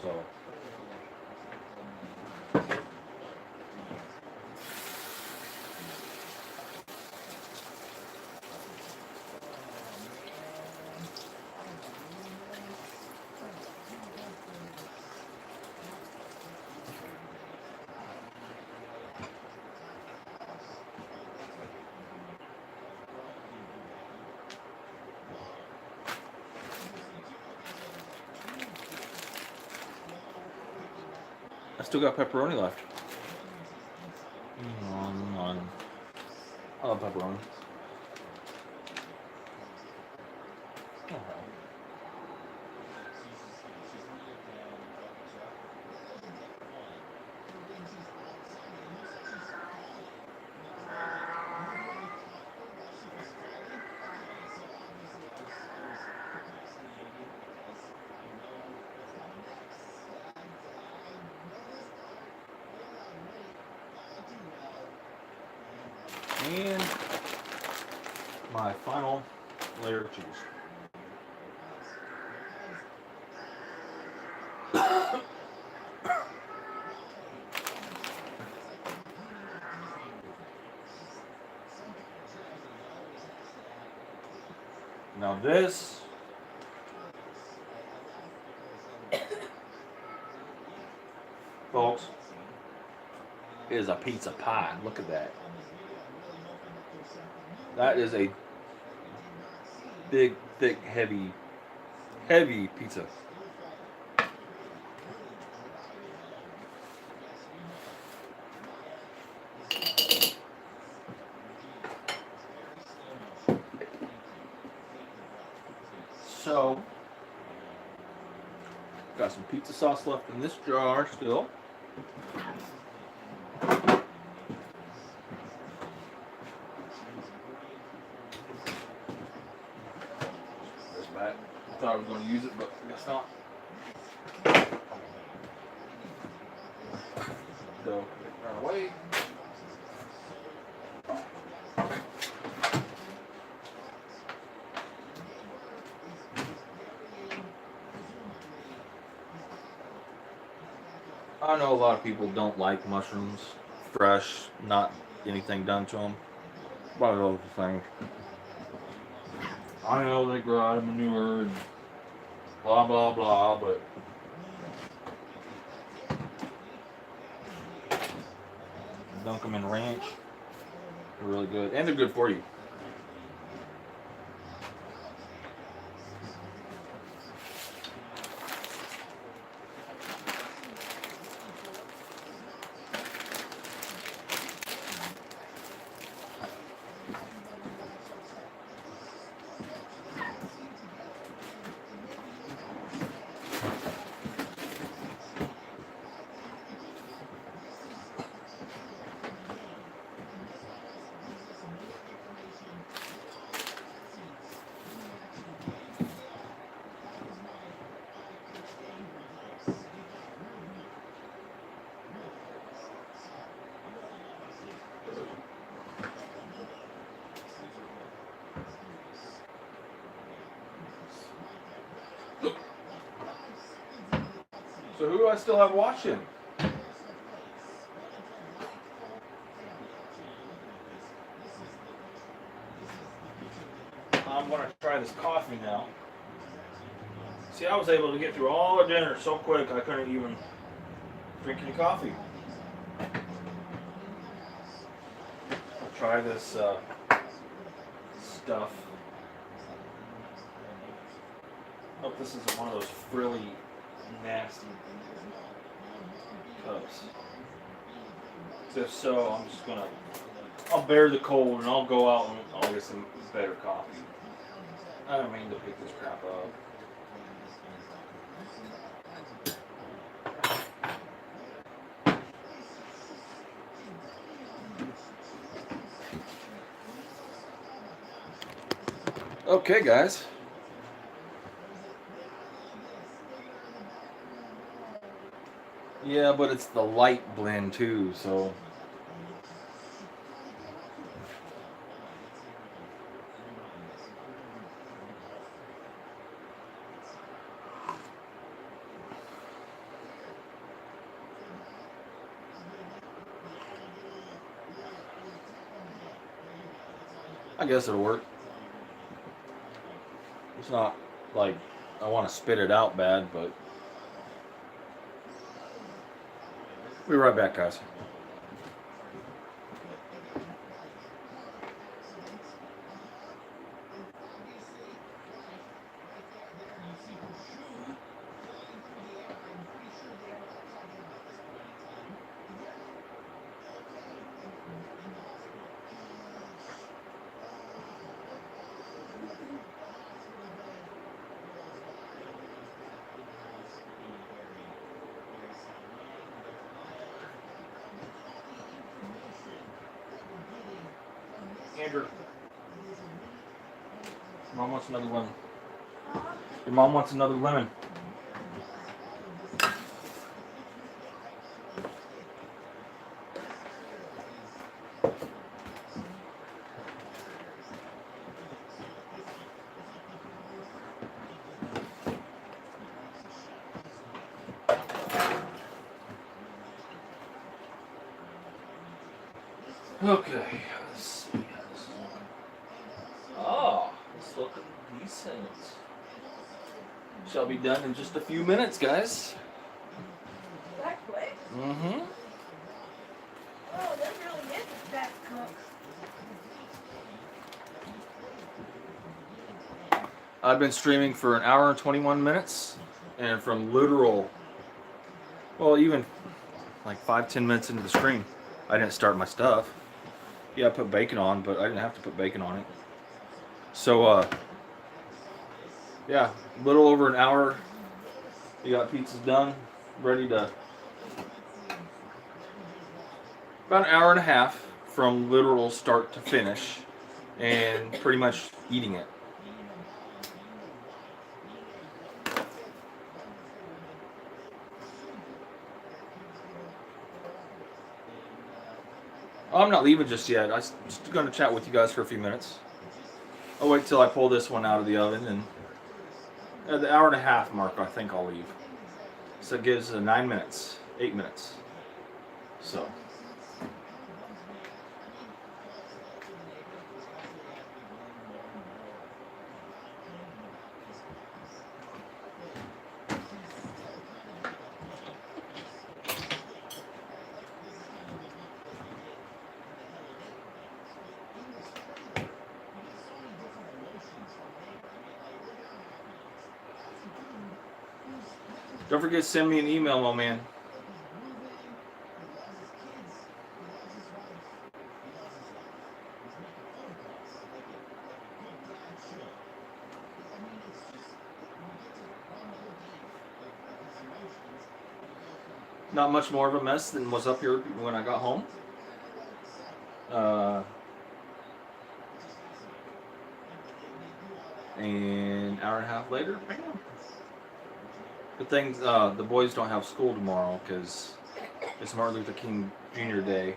So I still got pepperoni left. I love pepperoni. And my final layer of cheese. Now this folks is a pizza pie. Look at that. That is a big, thick, heavy pizza. So, got some pizza sauce left in this jar still. Back. I thought I was going to use it, but I guess not. So, turn away. I know a lot of people don't like mushrooms fresh, not anything done to them. But I love the thing. I know they grow out of manure and blah blah blah, but dunk them in ranch. They're really good, and they're good for you. So who do I still have watching? I'm gonna try this coffee now. See, I was able to get through all the dinner so quick I couldn't even drink any coffee. I'll try this stuff. Hope this isn't one of those frilly, nasty cups. If so, I'm just gonna, I'll bear the cold and I'll go out and I'll get some better coffee. I don't mean to pick this crap up. Okay, guys. Yeah, but it's the light blend too, so. I guess it'll work. It's not like I want to spit it out bad, but we'll be right back, guys. Andrew, Mom wants another lemon. Your mom wants another lemon. Okay, let's see how this is looking. Oh, it's looking decent. Shall be done in just a few minutes, guys. That quick? Mm-hmm. Oh, that really is a fast cook. I've been streaming for an hour and 21 minutes, and from literal, well, even like 5-10 minutes into the stream, I didn't start my stuff. Yeah, I put bacon on, but I didn't have to put bacon on it. So, yeah, a little over an hour. You got pizzas done, ready to. About an hour and a half from literal start to finish, and pretty much eating it. Oh, I'm not leaving just yet. I'm just going to chat with you guys for a few minutes. I'll wait till I pull this one out of the oven, and at the hour and a half mark, I think I'll leave. So it gives 9 minutes, 8 minutes. So. Don't forget to send me an email, my man. Not much more of a mess than was up here when I got home. And an hour and a half later, bam. Good thing the boys don't have school tomorrow because it's Martin Luther King Jr. Day.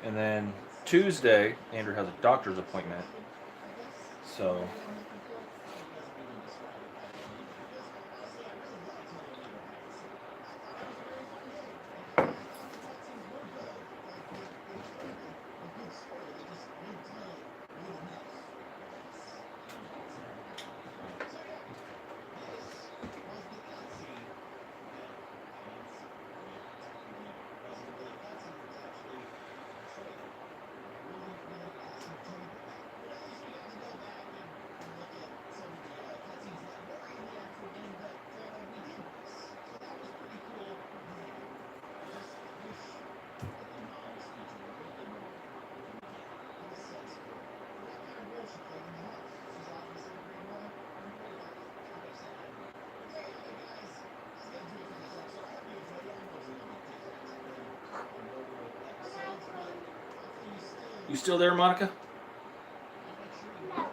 And then Tuesday, Andrew has a doctor's appointment. So. You still there, Monica? No.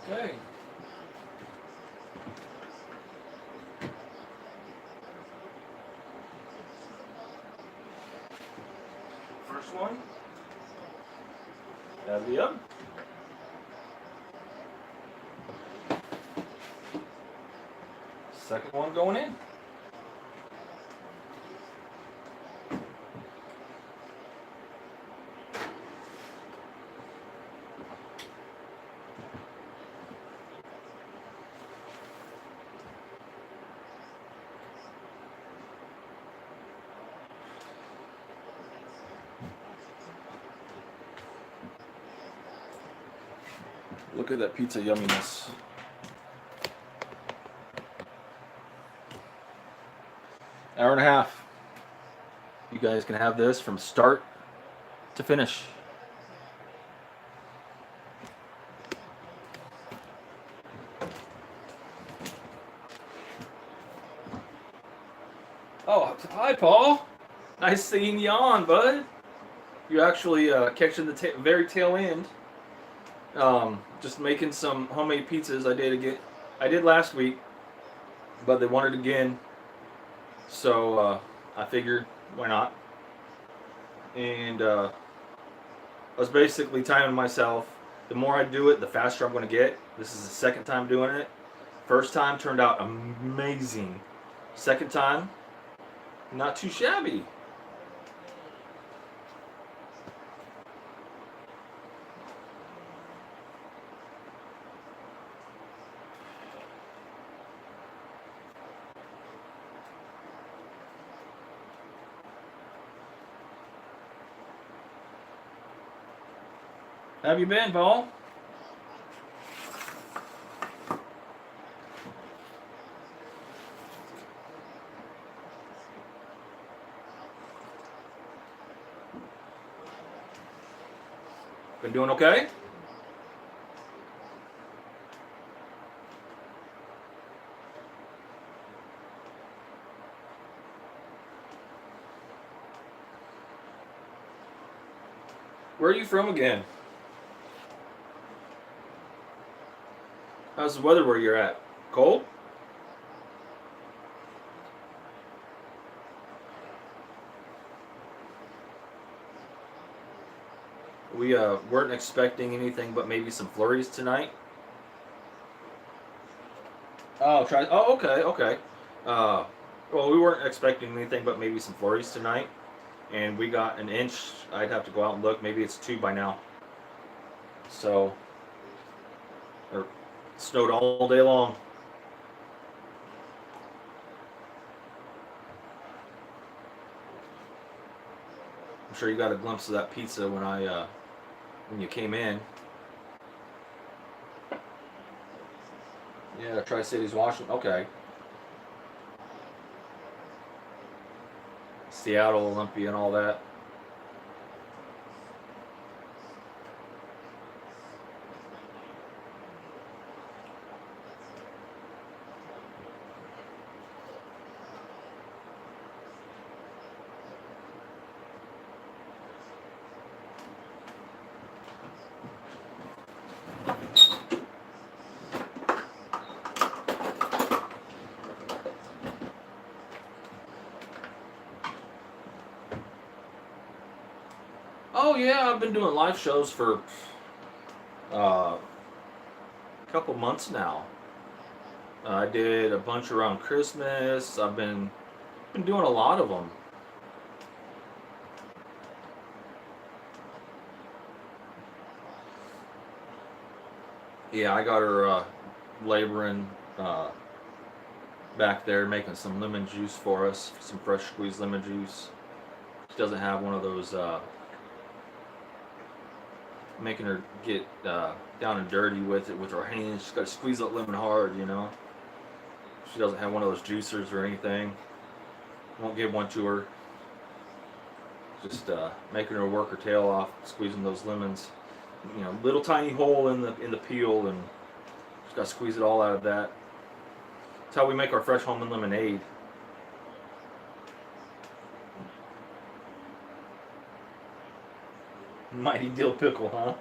Okay. First one. Out of the oven. Second one going in. Look at that pizza yumminess. Hour and a half. You guys can have this from start to finish. Oh, hi, Paul. Nice seeing you on, bud. You actually catching the very tail end. Just making some homemade pizzas. I did last week, but they wanted again, so I figured why not. And I was basically timing myself. The more I do it, the faster I'm going to get. This is the second time doing it. First time turned out amazing. Second time, not too shabby. How have you been, Paul? Been doing okay? Where are you from again? How's the weather where you're at? Cold? We weren't expecting anything but maybe some flurries tonight. Oh, try. Oh, okay, okay. Well, we weren't expecting anything but maybe some flurries tonight, and we got an inch. I'd have to go out and look. Maybe it's 2 by now. So, or snowed all day long. I'm sure you got a glimpse of that pizza when you came in. Yeah, Tri-Cities, Washington. Okay. Seattle, Olympia, and all that. Oh yeah, I've been doing live shows for a couple months now. I did a bunch around Christmas. I've been Been doing a lot of them. Yeah, I got her laboring back there, making some lemon juice for us, some fresh squeezed lemon juice. She doesn't have one of those making her get down and dirty with it with her hands. She's got to squeeze that lemon hard, you know. She doesn't have one of those juicers or anything. Won't give one to her. Just making her work her tail off, squeezing those lemons. You know, little tiny hole in the peel, and just got to squeeze it all out of that. That's how we make our fresh almond lemonade. Mighty dill pickle, huh?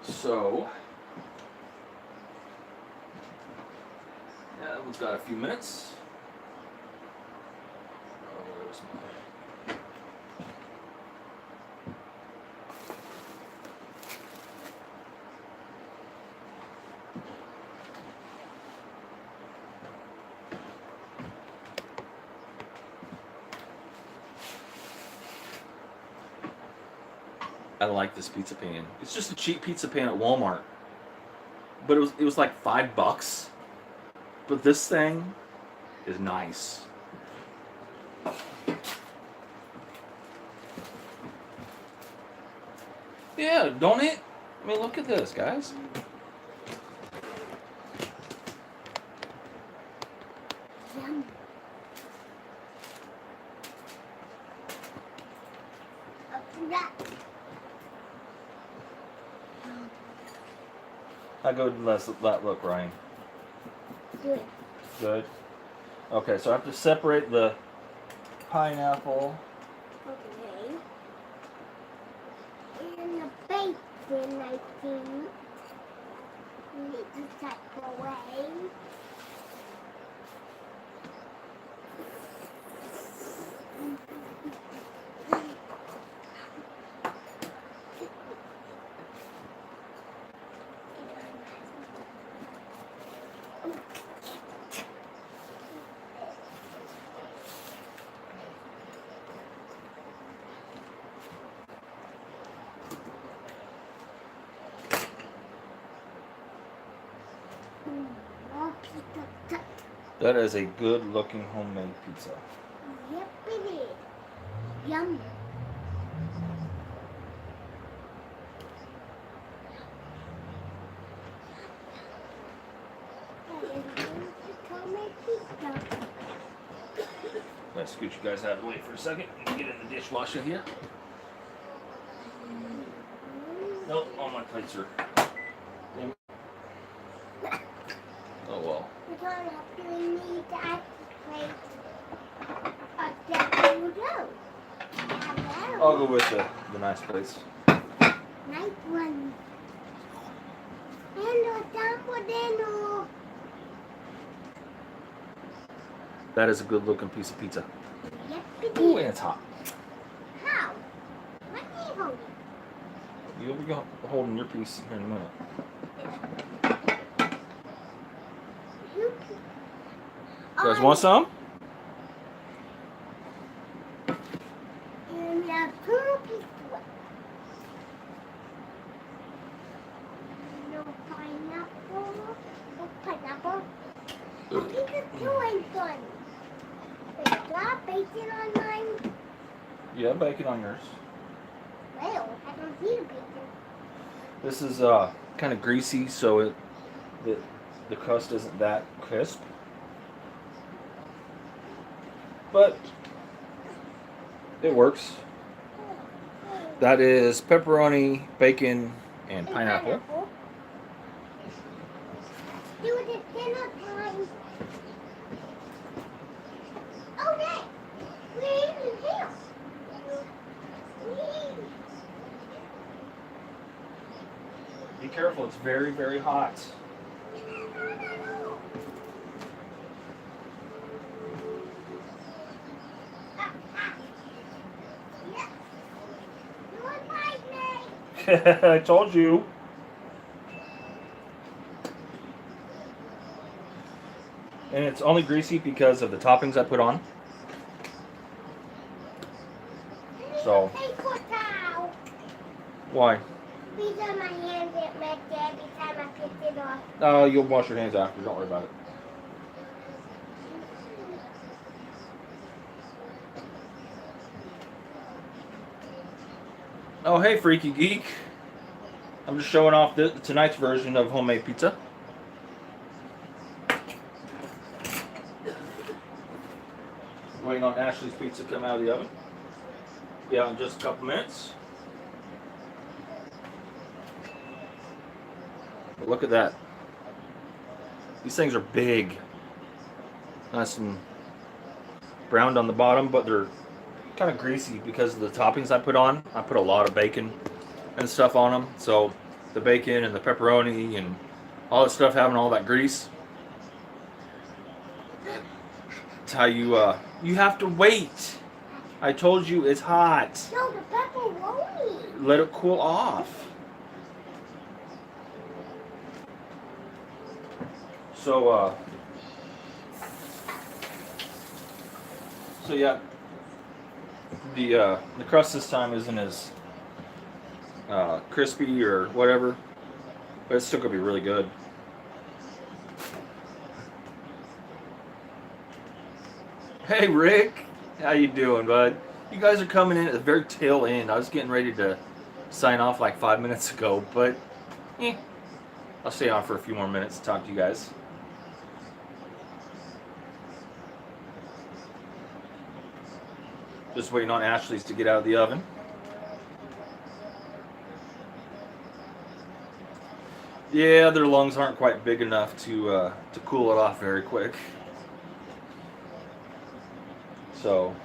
So, yeah, we've got a few minutes. Oh, where's my... I like this pizza pan. It's just a cheap pizza pan at Walmart, but it was like $5. But this thing is nice. Yeah, don't it? I mean, look at this, guys. Yum. Open that. How good does that look, Ryan? Good. Good. Okay, so I have to separate the pineapple. Okay. And the bacon, I think. We need to take away. That is a good looking homemade pizza. Yep, it is. Yum. Let's scoot you guys out of the way for a second and get in the dishwasher here. Nope, all my plates are. Oh well. We're going to need to activate a decorative dough. I'll go with the nice plates. Nice one. Hello, Taco. That is a good looking piece of pizza. Yep, it Ooh, is. and it's hot. How? What are you holding? You'll be holding your piece here in a minute. You You guys want some? And we have two pieces. No pineapple. No pineapple. I think the two ain't done. Wait, do I have bacon on mine? Yeah, bacon on yours. Well, I don't need a bacon. This is kind of greasy, so the crust isn't that crisp. But it works. That is pepperoni, bacon, and pineapple. Do it at dinner time. Oh, Dad! We're in here. Be careful, it's very, very hot. I told you. And it's only greasy because of the toppings I put on. So. Paper towel. Why? Because my hands get messy every time I pick it off. Oh, you'll wash your hands after. Don't worry about it. Oh, hey, Freaky Geek. I'm just showing off tonight's version of homemade pizza. Waiting on Ashley's pizza to come out of the oven. Yeah, in just a couple minutes. But look at that. These things are big. Nice and browned on the bottom, but they're kind of greasy because of the toppings I put on. I put a lot of bacon and stuff on them. So the bacon and the pepperoni and all that stuff having all that grease. It's how you have to wait. I told you it's hot. No, the pepperoni. Let it cool off. So yeah, the crust this time isn't as crispy or whatever, but it's still gonna be really good. Hey Rick, how you doing, bud? You guys are coming in at the very tail end. I was getting ready to sign off like 5 minutes ago, but I'll stay on for a few more minutes to talk to you guys. Just waiting on Ashley's to get out of the oven. Yeah, their lungs aren't quite big enough to cool it off very quick. So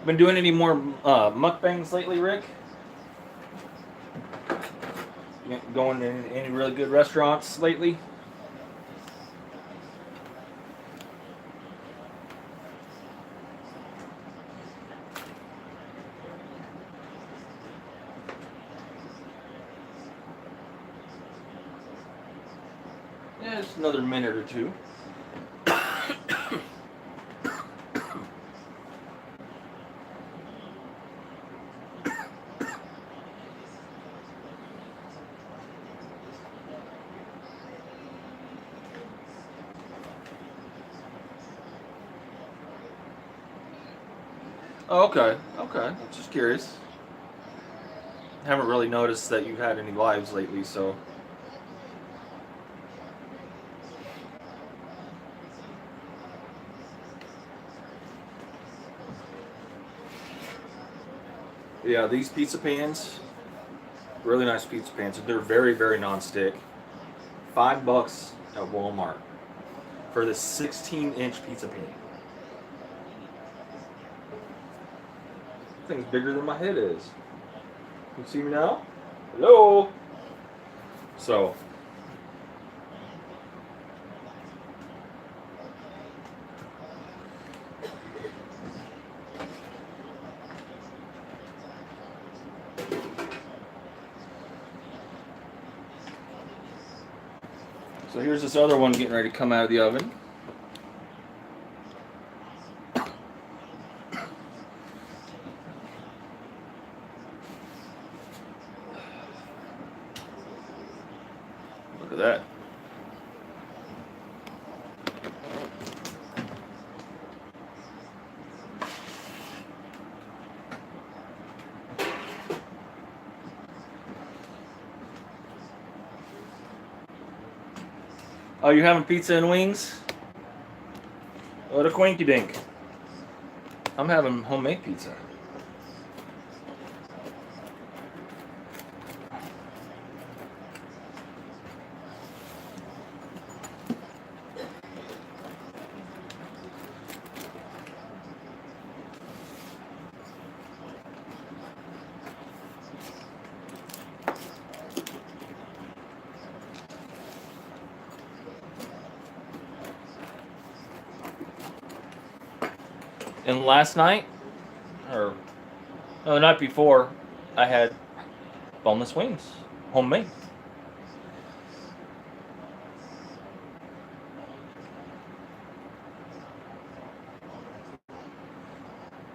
been doing any more mukbangs lately, Rick? Going to any really good restaurants lately? Yeah, just another minute or two. Oh, okay. Just curious. Haven't really noticed that you've had any lives lately, so. Yeah, these pizza pans, really nice pizza pans. They're very, very non-stick. $5 at Walmart for this 16-inch pizza pan. Thing's bigger than my head is. You see me now? Hello. So. So here's this other one getting ready to come out of the oven. Look at that. Oh, you having pizza and wings? What a quinky dink. I'm having homemade pizza. And last night, or no, the night before, I had boneless wings, homemade.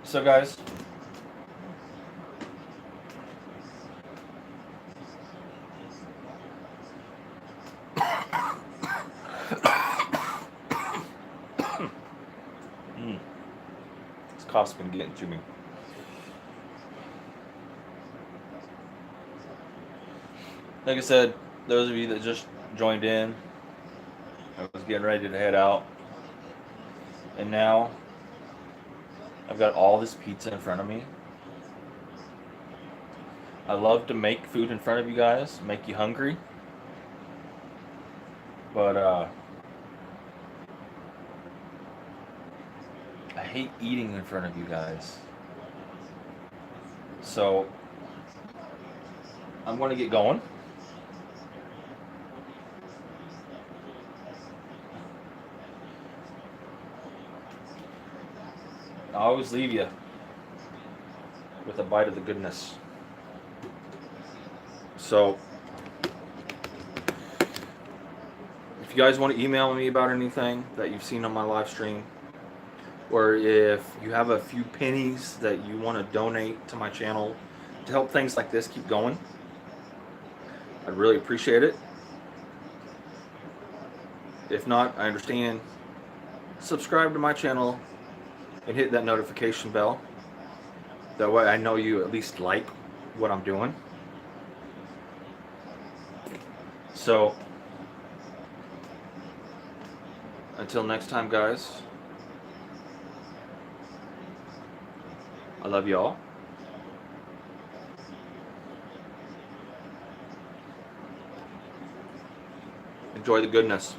So guys, this cough's been getting to me. Like I said, those of you that just joined in, I was getting ready to head out, and now I've got all this pizza in front of me. I love to make food in front of you guys, make you hungry. But I hate eating in front of you guys. So I'm going to get going. I always leave you with a bite of the goodness. So if you guys want to email me about anything that you've seen on my live stream, or if you have a few pennies that you want to donate to my channel to help things like this keep going, I'd really appreciate it. If not, I understand. Subscribe to my channel and hit that notification bell. That way I know you at least like what I'm doing. So, until next time, guys, I love y'all. Enjoy the goodness.